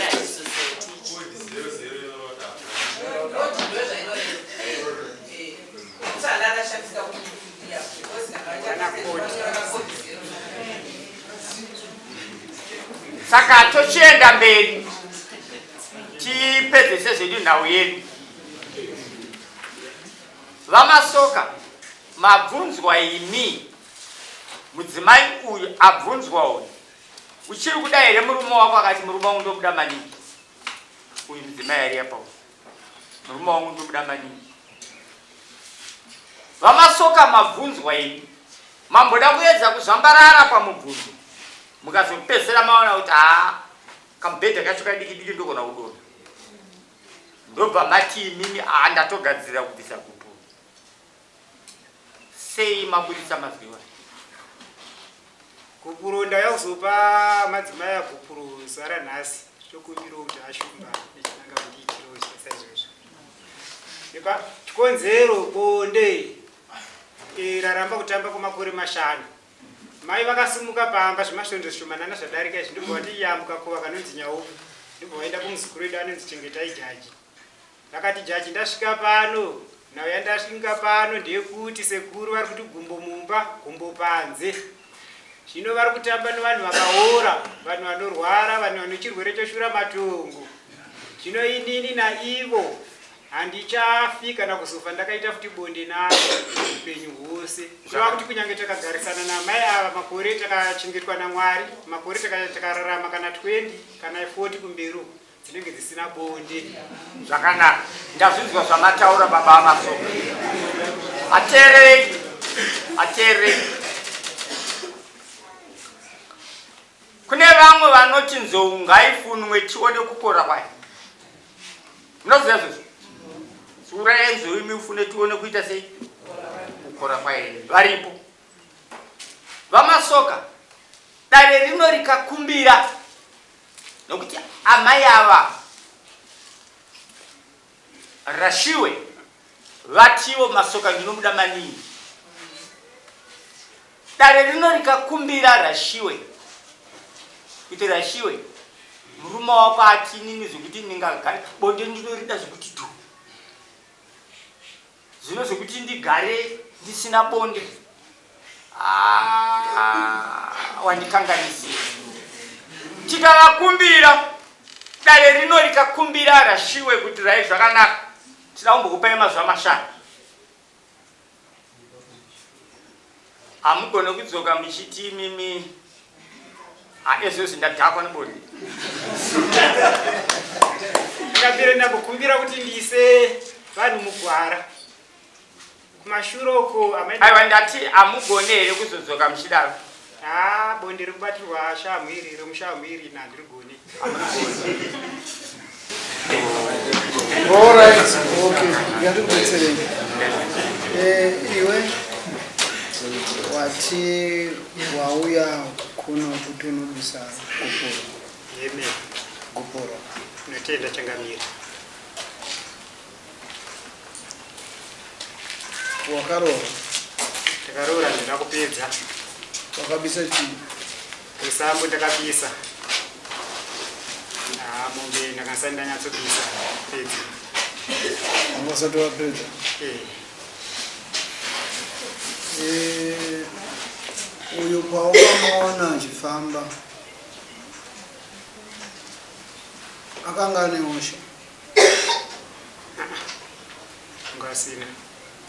saka tochienda mberi tipedzese zvedu nhau yedu vamasoka mabvunzwa imi mudzimai uyu abvunzwa uyu uchiri kuda here murume wako akati murume wangu ndobuda maningi uyu mudzimai ari apa murume wangu ndobuda maningi vamasoka mabvunzwa imi mamboda kuedza kuzvambarara pamubvunzo mukazopedzera maona kuti kamubhedha kacho kadiki diki ndogona kudona ndobva mati imimi ndatogadzirira kubvisa gupu sei mabudisa mazviwa gupuro ndauzopa madzimai agupuro zara nhasi chokumbiro kuti ashumba nechinanga kundiitiro saizvozvo ipa chikonzero bonde raramba kutamba kwemakore 5 mai vakasimuka pamba zvemasvondo zvishomanana zvadarika izvi ndibva vatiyambuka kuva kanonzi nyauku ndibva vaenda kumuzukuru wedu anonzi chengetai jaji vakati jaji ndasvika pano nhau yandasvika pano ndeyekuti sekuru vari kuti gumbo mumba gumbo panze zvino vari kutamba nevanhu vakaora vanhu vanorwara vanhu vane chirwere choshura matongo zvino inini naivo handichafi kana kuzofa ndakaita futi bonde navo upenyu hwose zviva kuti kunyange takagarisana namai ava makore takachengetwa naMwari makore takararama kana 20 kana 40 kumberi dzinenge dzisina bonde zvakanaka ndazvinzwa zvamataura baba vamasoka ateerei kune vamwe vanoti nzou ngaifunwe tione kupora kwayo munoziva zvozvo sura yenzou imi ufune tione kuita sei kupora kwayo varipo vamasoka dare rino rikakumbira nokuti amai ava rashiwe vativo masoka ndinomuda maningi dare rino rikakumbira rashiwe kuti rashiwe murume wako ati nini zvekuti ndingagare bonde ndinorida zvekuti tu zvino zvekuti ndigare ndisina bonde wandikanganisira tikavakumbira dare rino rikakumbira rashiwe kuti rai zvakanaka tida kumbokupai mazuva 5 hamugone kudzoka muchiti mimi ezvozvo ndadhakwa nebonde ndakapere ndakukumbira kuti ndiise vanhu mugwara kumashure uko aiwa ndati hamugone here kuzodzoka muchidaro bonde rikubatirwa shamwiri remushamwiri nandirigone Alright, okay. Ngandikubetsereni. Iwe wati wauya kuno kutonobisa gupuro. Yeme. Gupuro. Notenda changamira. Wakarora. Takarora ndakupedza. Wakabisa chii? Kusambo ndakabisa. Mombe ndakasanda ndanyatsobisa pedza. Wangasati wapedza? Uyu paukamona achifamba akanga ane hosha?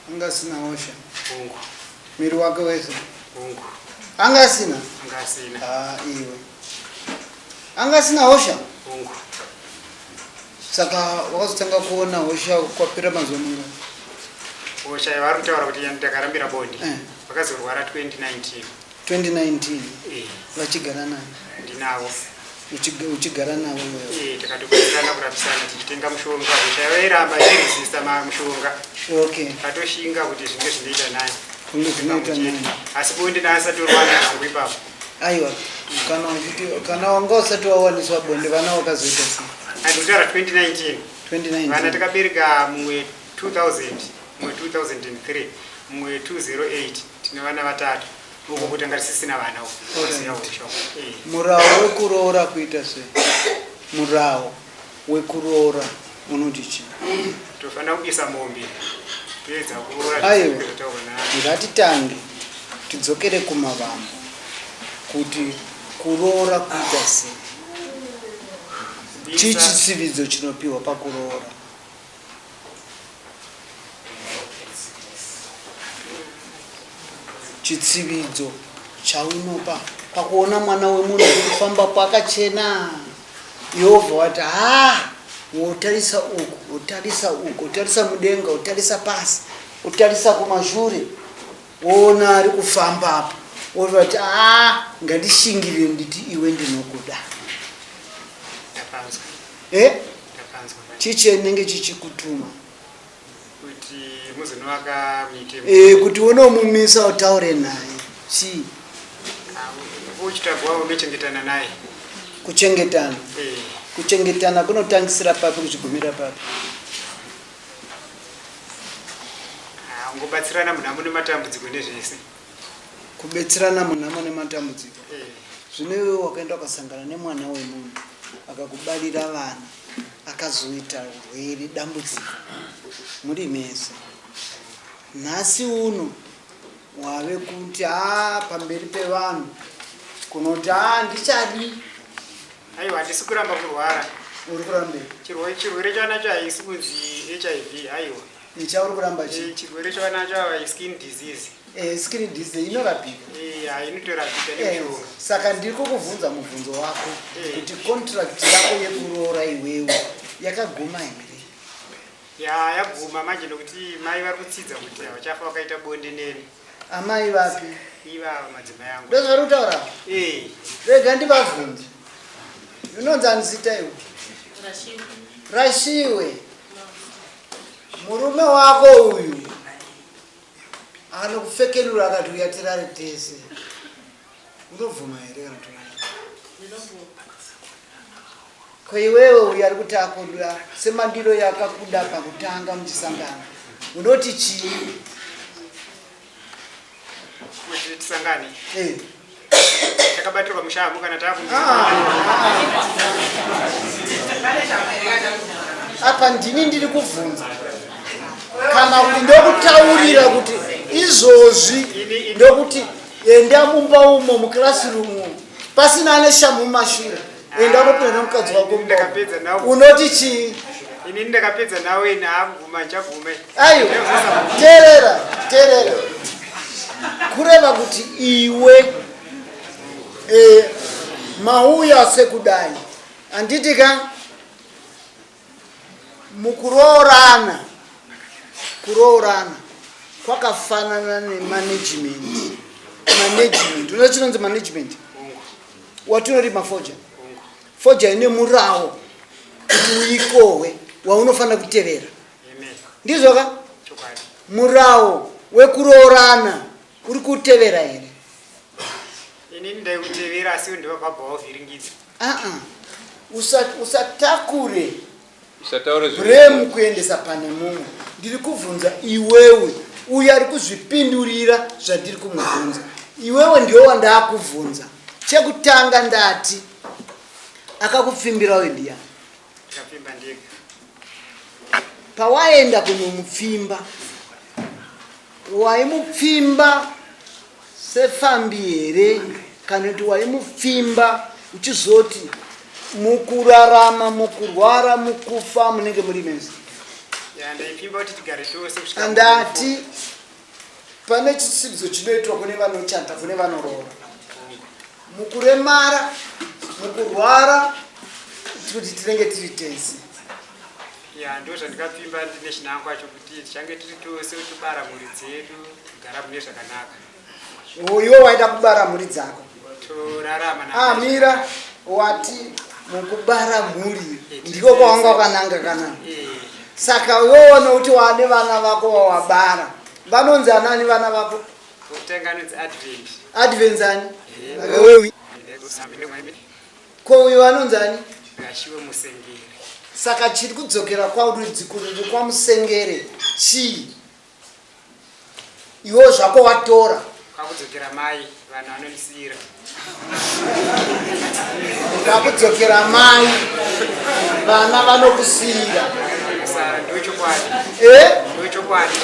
Angasina hosha. Ungu. Miri wake wese? Ungu. Angasina? Angasina. Iwe. Angasina hosha? Ungu. Saka wakazotanga kuona hosha kwapera mazuva mangani? Hosha yavari kutaura kuti ndakarambira bonde. Vakazorwara 2019. 2019? Vachigara nani? Ndinavo. Uchigara navo? Takatobatsirana kurapisana tichitenga mushonga. Hosha yairamba ichiresista mushonga. Okay. Katoshinga kuti zvinge zvinoita naye. Zvinoita naye. Asi bonde ndaasati orwana zvangu ipapo. Aiwa. Kana wanga usati wawaniswa bonde vana wakazoita sei? Andikutaura 2019. 2019. Vana takabereka mumwe 2000 mumwe 2003 mumwe 208 tine vana vatatu uko kutanga tisisina vana murawo wekuroora kuita sei murawo wekuroora unoti chii tofanira kubisa mombe toedza kuroora aiwa ngatitange tidzokere kumavambo kuti kuroora kuita sei chii chitsividzo chinopiwa pakuroora chitsividzo chaunopa pakuona mwana wemunhu uri kufamba kwakachena Yehovha wati wotarisa uku wotarisa uku wotarisa mudenga wotarisa pasi wotarisa kumashure woona ari kufamba apa woti ngandishingirire nditi iwe ndinokuda chichenenge chichikutuma kuti muzonovaka mitemo kuti unomumisa utaure naye chii uchitagwawo mechengetana naye kuchengetana kuchengetana kunotangisira papi kuchigumira papi ungobatsirana munhamo nematambudziko nezvese kubetserana munhamo nematambudziko zvino iwe wakaenda ukasangana nemwana wemunhu akakubarira vana akazoita urwere dambudziko muri mese nhasi uno wave kuti pamberi pevanhu kunoti ndichadi aiwa handisi kuramba kurwara uri kurambei chirwere chanacho haisi kunzi HIV aiwa ichauri kuramba chirwere chanacho hai skin disease skin disease inorapika inotorapika saka ndiri kukubvunza mubvunzo wako kuti contract yako yekuroora iwewe yakaguma here yaguma manje nokuti mai vari kutsidza kuti havachafa wakaita bonde neni amai vapi ivava madzimai angu ndozvari kutaura rega ndivabvunze inonzi zita iwe Rashiwe murume wako uyu anokupfekenura akati uya tirare tese unobvuma here kana ko iwewe uyu ari kuti akudura semandiro yakakuda pakutanga muchisangana unoti chii kuti tisangane takabatirwa mushambo kana apa ndini ndiri kubvunza kana kuti ndokutaurira kuti izvozvi ndokuti enda mumba umo mukilasirumu pasina ane shamu mumashure enda unopinda nomukadzi wako unoti chii ini ndakapedza nawe naakuguma nchagume aiwa teerera kureva kuti iwe mauya sekudai anditi ka mukuroorana kwakafanana nemanagement unoziva chinonzi management watinoti mafoja foja ine murawo kuti uikohwe waunofanira kutevera ndizvo ka murawo wekuroorana uri kutevera here inini ndaikutevera asi ndivabhabha wavhiringidza usatakure bremu kuendesa pane mumwe ndiri kubvunza iwewe uyo ari kuzvipindurira zvandiri kumubvunza iwewe ndiwo wandaakubvunza chekutanga ndati akakupfimbira uyu ndiani ndikapfimba ndega pawaenda kunomupfimba waimupfimba sefambi here kana kuti waimupfimba uchizoti mukurarama mukurwara mukufa munenge muri mese ndaipfimba kuti tigare tose andati pane chitsividzo chinoitwa kune vanochanta kune vanoroora mukuremara mukurwara kuti tinenge tiri tese ndo zvandikapfimba ndine chinangwa chokuti tichange tiri tose tibara mhuri dzedu kugara mune zvakanaka iwe waida kubara mhuri dzako torarama mira wati mukubara mhuri ndiko kwawanga kwakananga kana saka iwewo nokuti wane vana vako wawabara vanonzi anani vana vako kutanga nonzi advent ani ko uyu vanonzi ani Rashiwe musengeri saka chiri kudzokera kwaurudzi kurudzi kwamusengere chii iwo zvako watora kwakudzokera mai vanhu vanonisiyira kwakudzokera mai vana vanokusiyira sara ndochokwadi ndochokwadi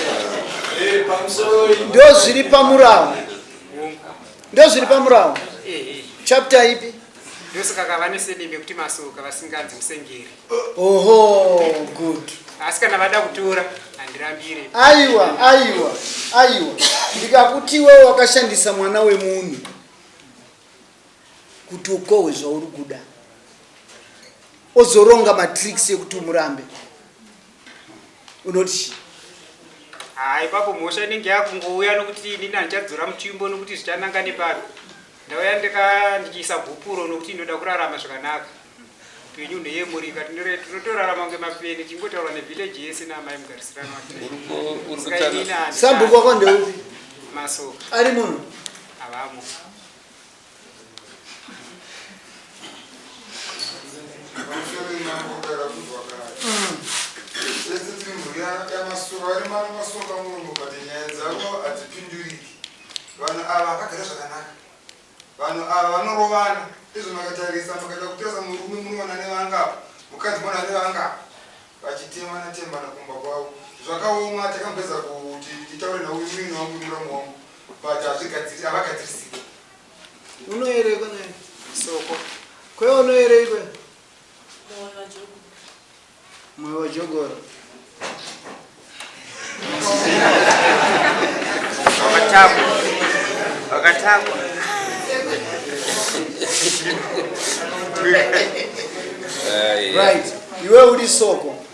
ndo zviri pamurawo ndo zviri pamurawo chapter ipi ndosaka kavanesedembe kuti masoka vasinganzi musengeri oho good asi kana vada kutora handirambire aiwa ndikakuti iwewe wakashandisa mwana wemunhu kuti ukohwe zvauri kuda ozoronga matricks ekuti umurambe unoti ipapo mhosva inenge yakungouya nokuti inini handichadzora mutimbo nokuti zvichananga nepapi ndauya ndichiisa bhupuro nokuti ndoda kurarama zvakanaka upenyu ndeyemurika tinotorarama kunge mapeni tingotaura nevhileji yese naamai mugarisirano sabhuku wako ndeupi masoka ari munhu havamo vanhu ava vakagara zvakanaka vanhu ava vanorovana izvo makatarisa makaita kutarisa murume munowana nevangapa mukadzi munowana nevangapa vachitemana kumba kwavo zvakaoma takambeza kuti titaure nauyu mwini wangu muramu wangu but havagadzirisika unoere kone soko kwe unoere ikwe mwoyo wajogora Wakatagwa. Right. Iwe uri soko.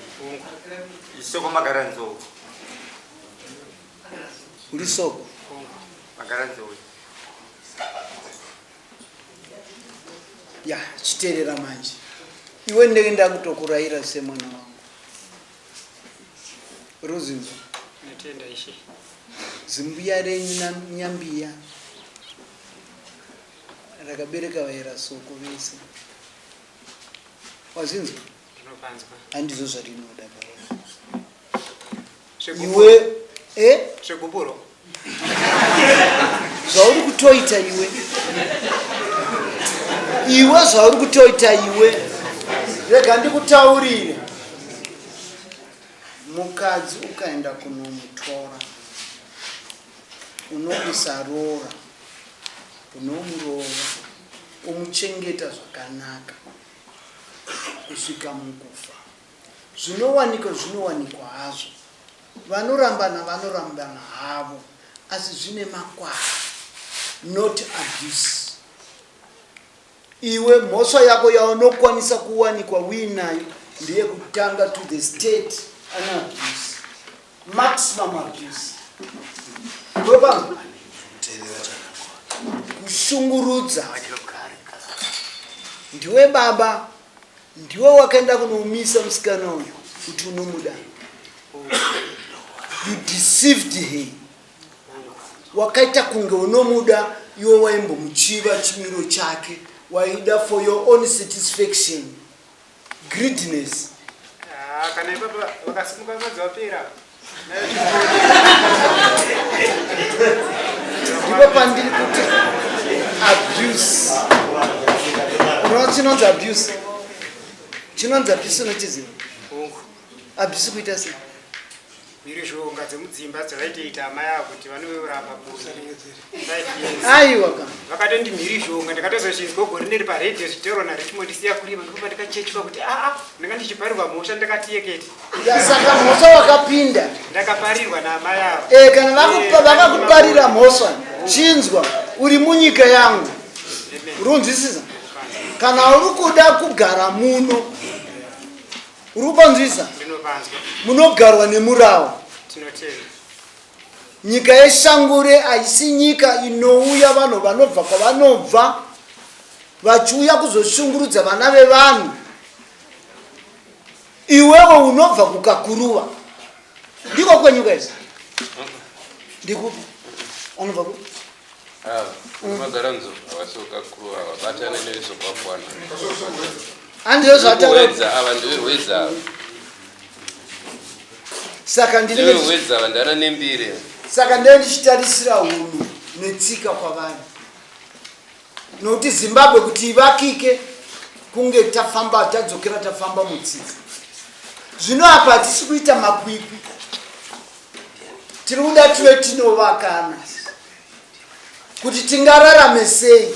Isoko magaranzo. Uri soko. Magaranzo. Ya, chiterera manje. Iwe ndenge ndakutokuraira semwana wangu. Rozinzo. Netenda ishe. Zimbuya renyu nanyambiya rakabereka vaira soko vese wazinzwa handizo zvarinoda iwe zveguburo zvauri kutoita iwe zvauri kutoita iwe rega ndikutaurire mukadzi ukaenda kunomutora unomusarora unomurova umuchengeta zvakanaka kusvika mukufa zvinowanikwa hazvo vanorambana havo asi zvine makwara not abuse iwe mhosva yako yaunokwanisa kuwanikwa uinayo ndeye kutanga to the state an abuse maximum abuse kushungurudza ndiwe baba ndiwe wakaenda kunoumisa musikana uyu kuti unomuda you deceived her wakaita kunge unomuda iwe waimbomuchiva chimiro chake waida for your own satisfaction greediness kana ipapo vakasimuka vakadzi vapera ndipo pandiri kuti abuse unoona chinonzi abuse unochiziva abuse kuita sei miri zvonga dzemudzimba dzavaitoita amai avo kuti vanoveuramba aiwa ka vakatondi mhiri zvonga ndakatozochinzwa gori ndiri paredhiyo zvitoro naritimo ndisiya kurima ndikopa ndikachechwa kuti ndanga ndichiparirwa mhosva ndakatiyeketi saka mhosva wakapinda ndakaparirwa naamai avo kana vakakuparira mhosva chinzwa uri munyika yangu urunzwisisa kana uri kuda kugara muno uri kupanzwisa munogarwa nemurawo nyika yeshangure haisi nyika inouya vanhu vanobva kwavanobva vachiuya kuzoshungurudza vana vevanhu iwewe unobva kukakuruva ndiko kwenyika isi ndikupi anobva ku magaranzo avasokakuruva vabatane nevezokwafuana Andizvo zvataura. Ava ndiwedza. Saka ndiwedza vandana nembire. Saka ndichitarisira hunhu netsika kwavanhu. Nokuti Zimbabwe kuti ivakike kunge tafamba tadzokera tafamba mutsika. Zvino apa hatisi kuita makwikwi. Tiri kuda tuve tinovakana kuti tingararame sei.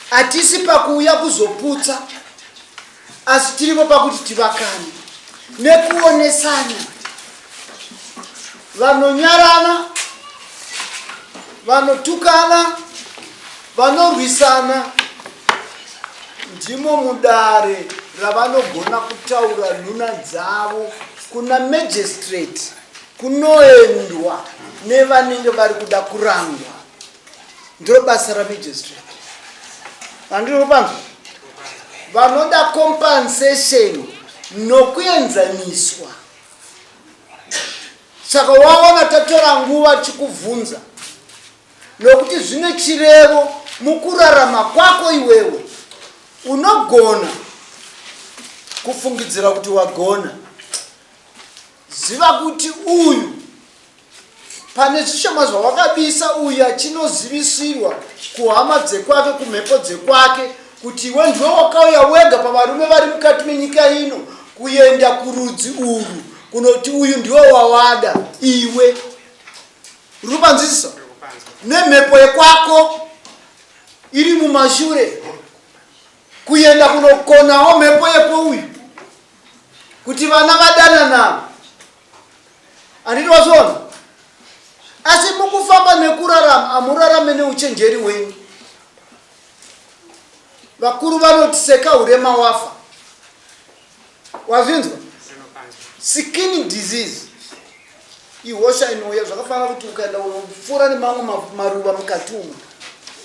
Hatisi pakuuya kuzoputsa, asi tiripo pakuti tivakane nekuonesana. Vanonyarana, vanotukana, vanorwisana, ndimo mudare ravanogona kutaura nhuna dzavo kuna magistrate kunoendwa nevanenge vari kuda kurangwa. Ndiro basa ramagistrate. Andiro panzwa. Vanoda compensation nokuenzaniswa. Saka waona tatora nguva chikubvunza nokuti zvine chirevo mukurarama kwako iwewe. Unogona kufungidzira kuti wagona. Ziva kuti uyu pane zvishoma zvawakabisa uyu achinozivisirwa kuhama dzekwake kumhepo dzekwake kuti iwe ndiwe wakauya wega pavarume vari mukati menyika ino kuenda kurudzi urwu kunoti uyu ndiwe wawada iwe. Uri kupanzwisisa? Nemhepo yekwako iri mumashure kuenda kunokonawo mhepo yepo uyu kuti vana vadana navo. Anditi wazviona? Asi mukufamba nekurarama amurarame neuchenjeri hwenyu. Vakuru vanoti seka urema wafa. Wazvinzwa? Skin disease ihosha inouya zvakafanana kuti ukaenda unopfuura nemamwe maruva mukati umu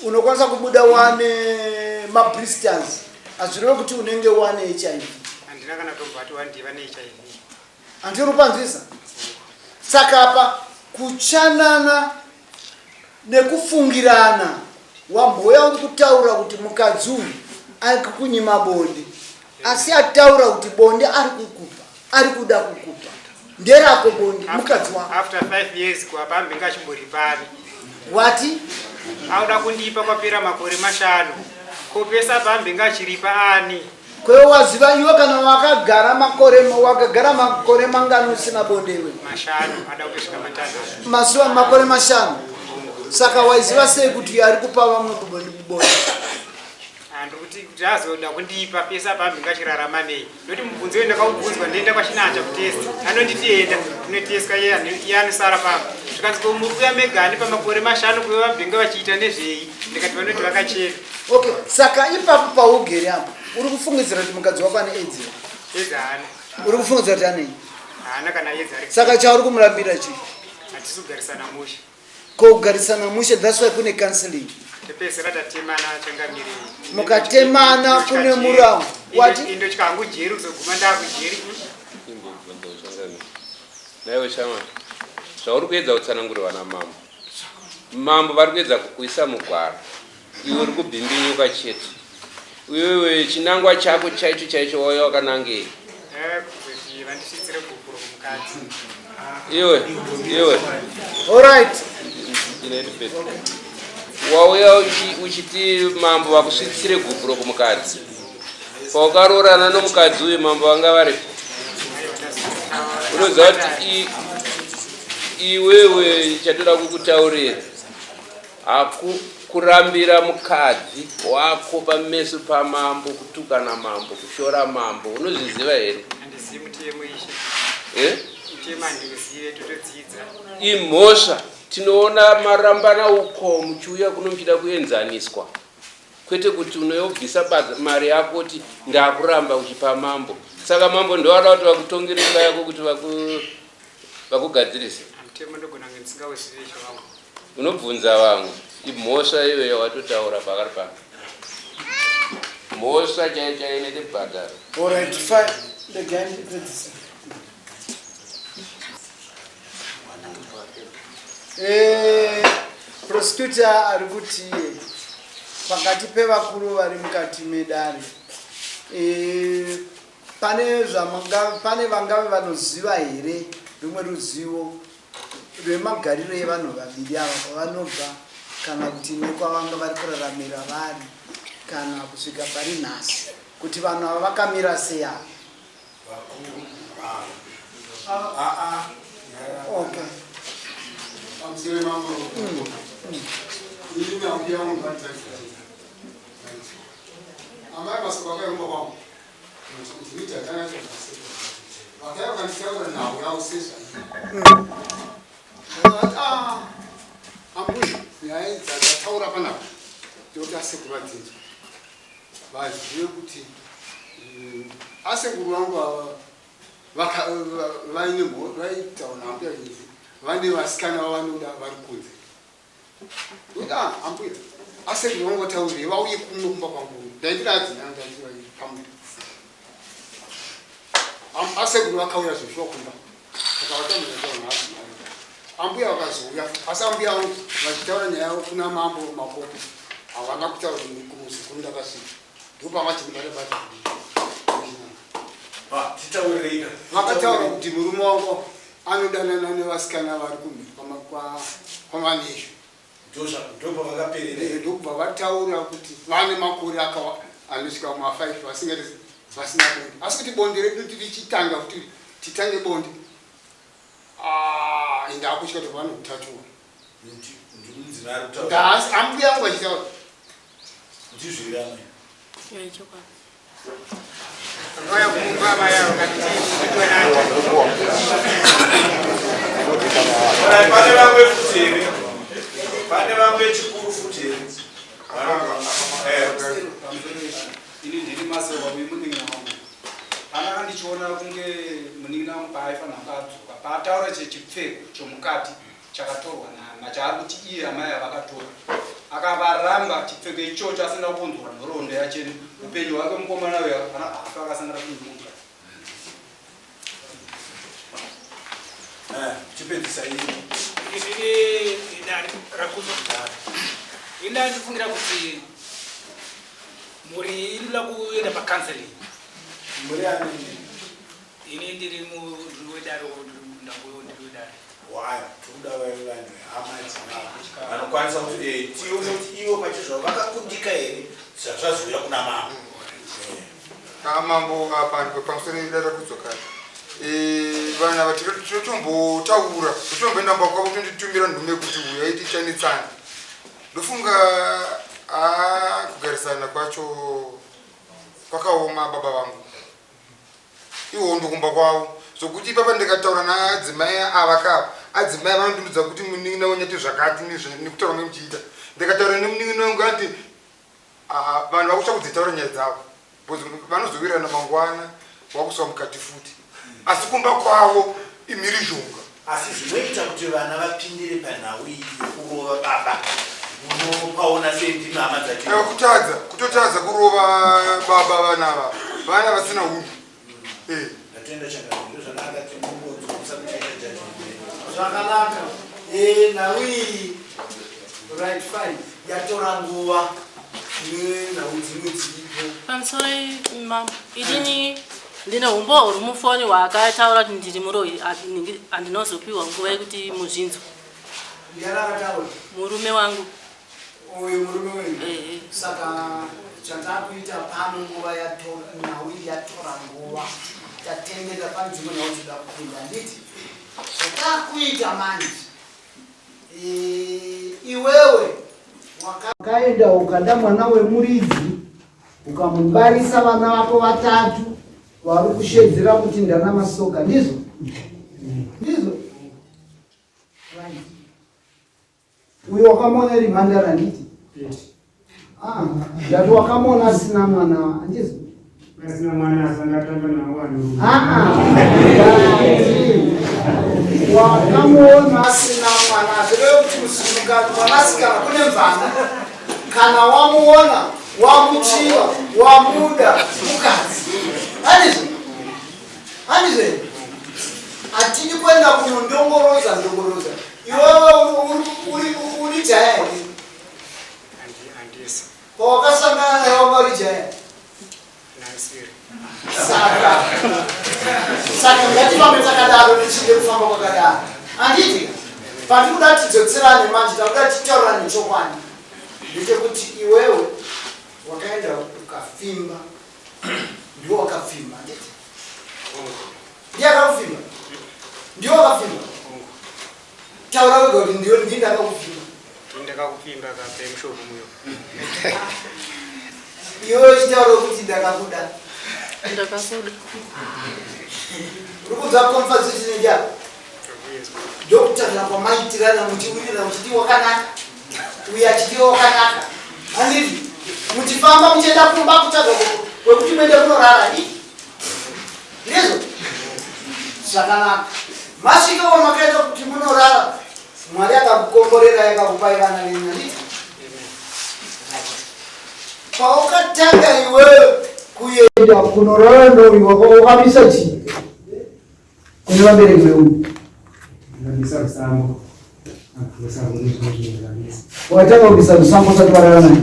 unokwanisa kubuda wane mablisters. Hazvireve kuti unenge wane HIV. Handina kana tombati wandiva neHIV. Andiri kupanzwisa? Saka apa kuchanana nekufungirana wambouya uri kutaura kuti mukadzi uyu ari kukunyima bonde, asi ataura kuti bonde ari kukupa, ari kuda kukupa. Nderako bonde mukadzi wako. After 5 years kuapambe ngachibori pari. Wati? Auda kundipa kwapera makore 5. Kopesa pambe ngachiripa ani. Kwewe waziva iwe kana wakagara makore mangano usina bonde iwe? 5 ada kusvika 5. Masuwa makore 5. Saka waiziva sei kuti ari kupa vamwe bonde? Andikuti kuti azoda kundipa pesa pambe ngachirarama nei. Noti mubvunzo ndakaubvunzwa ndienda kwachinanja kutest. Anonditienda kunotestka yeye anosara pamwe. Zvikanzi kumukuya megani pamakore 5 kuve vabhinga vachiita nezvei. Ndikati vanoti vakacheka. Okay, saka ipapo paugere apo uri kufungidzira kuti mukadzi wako ane AIDS? AIDS haana. Uri kufungidzira kuti anei? Haana kana AIDS ari. Saka chauri kumurambira chii? Hatisi kugarisana mushe. Kugarisana mushe, that's why kune counseling. Tepesera tatemana changamiri. Mukatemana kune muramu. Wati? Indo chikangu jeri kuzoguma ndakujeri. Naiwe shama. Zvauri kuedza kutsanangura vana mambo. Mambo vari kuedza kukuisa mugwara. Iwe uri kubhimbinyuka chete. Iwewe chinangwa chako chaicho wauya wakanangei? Kuti vandisvitsire gufuro kumukadzi. Iwe. All right. Wauya uchiti mambo vakusvitsire gufuro kumukadzi. Paukarorana nomukadzi uyu mambo vanga varipo. Unoziva kuti iwewe chatoda kukutaurira. Kurambira mukadzi wako pameso pamambo, kutukana mambo, kushora mambo. Unozviziva here? Handizivi mutemo ishe. Mutemo handiuzive, totodzidza. Imhosva tinoona marambana uko muchiuya kuno muchida kuenzaniswa. Kwete kuti unoyobvisa mari yako kuti ndakuramba uchipa mambo. Saka mambo ndowada kuti vakutongere imba yako kuti vakugadzirise. Mutemo ndogona kunge ndisingauzive izvo vangu. Unobvunza vamwe. Imhosva iyoyo watotaura pakari pano. Mhosva chaicho ine tibhadhara. All right, fine. The game is prosecutor ari kuti pakati pevakuru vari mukati medare pane vangave vanoziva here rumwe ruzivo rwemagariro evanhu vaviri ava kwavanobva kana kuti nekwavanga vari kuraramira vari kana kusvika pari nhasi kuti vanhu ava vakamira sei ava. vazive kuti asekuru vangu ava vaine vaitaura ambuya izi vane vasikana vavanoda vari kunze uda ambuya asekuru vangu vataurire vauye kuno kumba kwangu ndaitiradzinangapamu asekuru vakauya zveshuwa kumba saka vatamuaa ambuya vakazouya asi ambuya vangu vachitaura nyaya yavo kuna mambo makoko havana kutaura kumuzi kuri ndakasvika ndopavachinibatabata vakataura kuti murume wangu anodanana nevasikana vari kwamanesho ndobva vataura kuti vane makore anosvika kuma5 vasina bonde asi kuti bonde redu tirichitanga kuti titange bonde ndakutya kuti vanokutatua ambuya yangu achitaura pane vamwe chikuru futi ini ndiri masewa vemuningina wangu panaka ndichiona kunge muningina wangu paaifanira akadzoka paataura chechipfeko chomukati chakatorwa nachaari kuti iye amai avakatora akavaramba chipfeko ichocho asina kunzwa nhoroondo yacheni upenyu hwake mukomana uyo afa akasangana kunzumuka chipedzisa izviri rakuzogara ina ndifungira kuti muri inoda kuenda pakanseling muri ani ini ndiri muwedaro ndauyo ndiri wedaro waya tokuda vanhu vanokwanisa kuti tione kuti ivo pachizvavo vakakundika here zvazvazouya kuna mambo mambo apa pamusoro idara kudzokana vanhu ava tinotombotaura totomboenda mba kwavo tonditumira nhume kuti uyu aiti chanetsana ndofunga kugarisana kwacho kwakaoma baba vangu iwo ndokumba kwavo zvokuti ipapa ndikataura naadzimai avakava adzimai vanondindudza kuti munin'ina wenyati zvakati nekutaura memuchiita ndikataura nemunin'ina wangu ati vanhu vakuchakudzitaura nyaya dzavo vanozowirirana mangwana wakuswa mukati futi asi kumba kwavo imhiri zhonga asi zvinoita kuti vana vapindire panhau iyi kurova baba unopaona sendi mama dzati kutotadza kurova baba vanava vana vasina unhu ndatoenda chakazviro zvanaka timbongodzokisa kuchaita zvakanaka nhau iyi right fine yatora nguva nenhau dzimwe dziripo pamusoro mama idini ndine umbo huri mufoni hwaakataura kuti ndiri muroyi handinozopiwa nguva yekuti muzvinzwa ndianakataura murume wangu uyu murume wenyu saka chatakuita pano nguva nhau iyi yatora nguva tatendera pane dzimwe nhau dzida kupinda nditi zvatakuita manje iwewe wakaenda ukada mwana wemuridzi ukamubarisa vana vako vatatu vari kushedzera kuti ndana masoka ndizvo uyo wakamona iri mhandara nditi ndati wakamona asina mwana andizvo asina mwana asangatamba nawo vanhu wakamuona asina mwana azvireve kuti musunukani mwanasikana kune mvana kana wamuona wamuchiva wamuda mukadzi andizvo hatidi kuenda kunondongoroza iwewe uri jaya here pawakasangana naye wanga uri jaya nasiri Saka ngatifambe takadaro tichide kufamba kwakadaro. Anditi patikuda tidzoserane manje takuda titaurane chokwadi. Ndechekuti iwewe wakaenda ukafimba ndiwo wakafimba nditi. Ndiye akakufimba. Ndiwo wakafimba. Taura wega kuti ndiwo ndakakufimba. Ndakakufimba kape mushovu muyo. Iwewe chitaura kuti ndakakuda. Ndakakuda. Rukuza conversation ya. Doctor na kwa maitirana mutiwira mutiti wakanaka. Uya chiti wakanaka. Anditi mutifamba muchenda kumba kutaga kwekuti mwende kunorara ndi. Lezo. Sakanaka. Masika wamakaita kuti munorara. Mwari akakukomborera yakakupai vana venyu nditi. Paukatanga iwewe kuenda kunorara ndori wakabisa chii. Kune vabereki veuyu wataka kubisa rusambo usati warara naye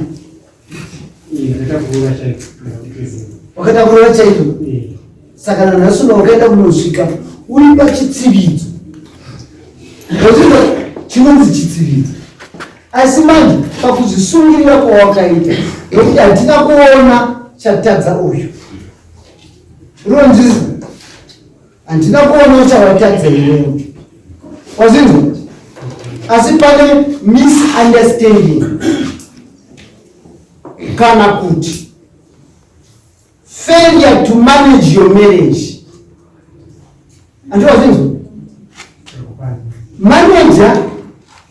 wakatakurora chaizvo. Saka nanhasi wakaenda kunosvika uri pachitsividzo oziva chinonzi chitsividzo, asi manje pakuzvisungirira kwawakaita nokuti hatina kuona chatadza uyu ronzizi handina kuona chawatadza iwewe wazinzwa, asi pane misunderstanding kana kuti failure to manage your marriage. Andi wazinzwa, manager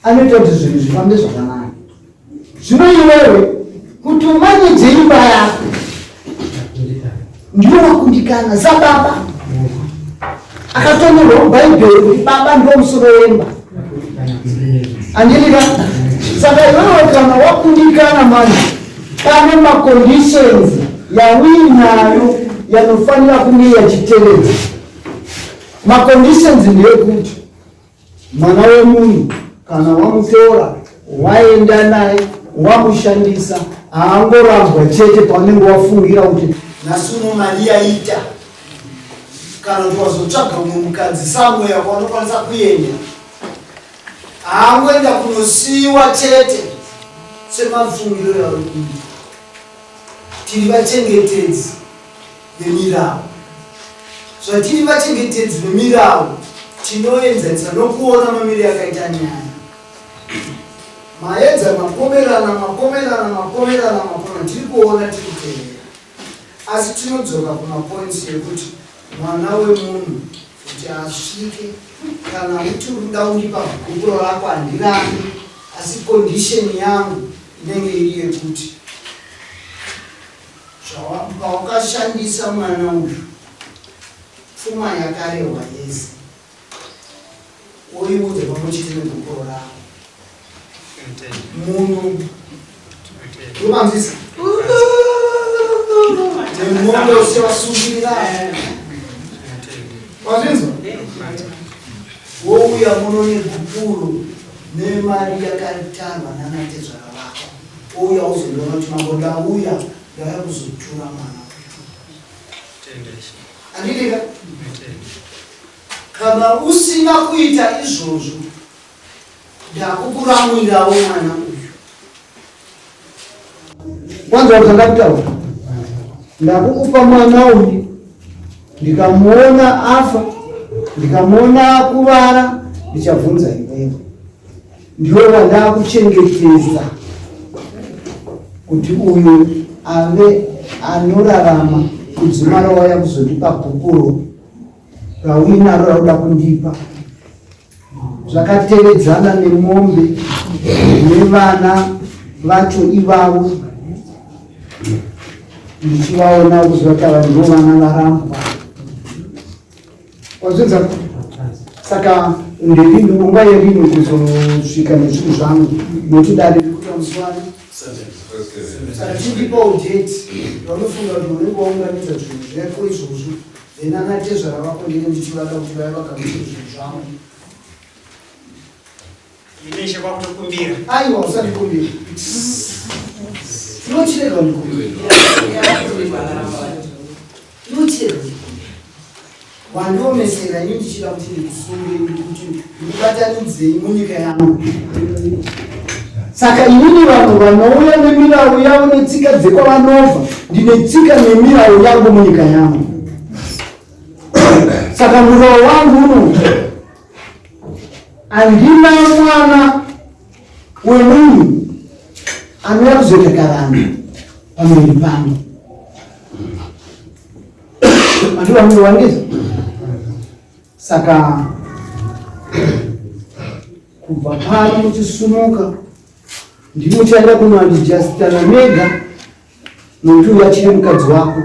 anoita kuti zvinhu zvifambe zvakanaka. Zvino iwewe kuti umanage imba yako ndiwo wakundikana sababa akatonyorwa mubhaibheri kuti baba ndiwo musoro wemba. Andilika saka iwewe kana wakundikana manje pane maconditions yawinayo yanofanira kunge yachitevedza. Maconditions ndeyekuti mwana wemunhu kana wamutora waenda naye wamushandisa haangorambwa chete paunenge wafungira kuti nhasi uno mari yaita kana kuti wazotsvaga umwe mukadzi samweya kwaunokwanisa kuenda, haangoenda kunosiyiwa chete semafungiro yauri kuita. Tiri vachengetedzi vemirau. Zvatiri vachengetedzi vemirau tinoenzanisa nokuona mamiri akaita nyaya. Maedza makomerana tiri kuona tiri kuteerera. Asi tinodzoka kumapoints yekuti mwana wemunhu kuti asvike kana kuti urikuda kundipa gukuro rako handirambi, asi condition yangu inenge iri yekuti pawakashandisa mwana uyu pfuma yakarehwa yese oiudze pamwechete negukuro rako munhu unomanzisa nemwondo sewasungirira wazvinzwa wouya muno negukuro nemari yakaritarwa nanatezvara vako ouya uzondiona kuti mambo ndauya ndaya kuzotura mwana andidika kana usina kuita izvozvo ndakukuramwirawo mwana uyu. Kwanza wakandakutaura ndakukupa mwana uyu ndikamuona afa ndikamuona akuvara ndichabvunza iwewe, ndiwe wandakuchengetedza kuti uyu ave anorarama kudzimara waya kuzondipa gukuro rawinaro rauda kundipa. Zvakatevedzana nemombe nevana vacho ivavo ndichivaona kuziva kuti ava ndivo vana varambwa. Wazvinza saka ndedini unga yerini kuzosvika nezvinhu zvangu notidare rikuita muswani. Saka tindipawo date vanofunga kuti unenge waunganidza zvinhu zvako izvozvo then anatezvara vako ndine ndichivada kuti vaya vagamuchire zvinhu zvangu. Ineshe kwakutokumbira. Aiwa usandikumbira. Tinochirega ndikumbira. Tinochirega. wandiomesera ini ndichida kuti ndikusunge kuti ndikubatanidzei munyika yangu. Saka inini vanhu vanouya nemirawu yavo netsika dzekwavanobva ndine tsika nemirawu yangu munyika yangu. Saka muroho wangu uno andina mwana wemunhu anoda kuzoita vanhu pamberi pangu. Andina munhu wangiza. Saka kubva pano muchisumuka ndimuchaenda kunoandijastana mega nokuti uya chiri mukadzi wako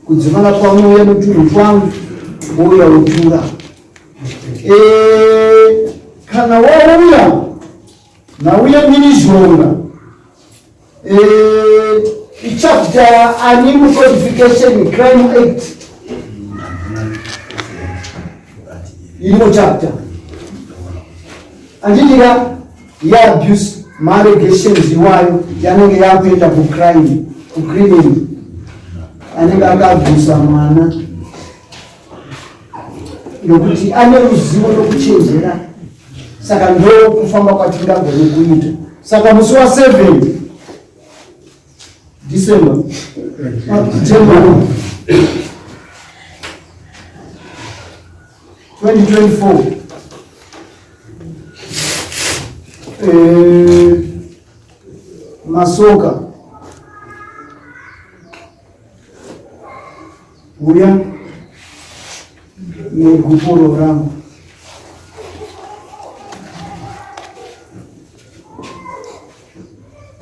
kudzimana kwamouya notunhu twangu wouya utura. Kana wauya nauya minizhonga ichapter animal codification crime act irimo chapter andidira yaabuse maregations iwayo yanenge yakuenda kucrime kucriminal anenge akabvusa mwana nokuti ane ruzivo nokuchenjera. Saka ndo kufamba kwatingagone kuita. Saka musi wa 7 December 2024 Masoka uya neguporo rangu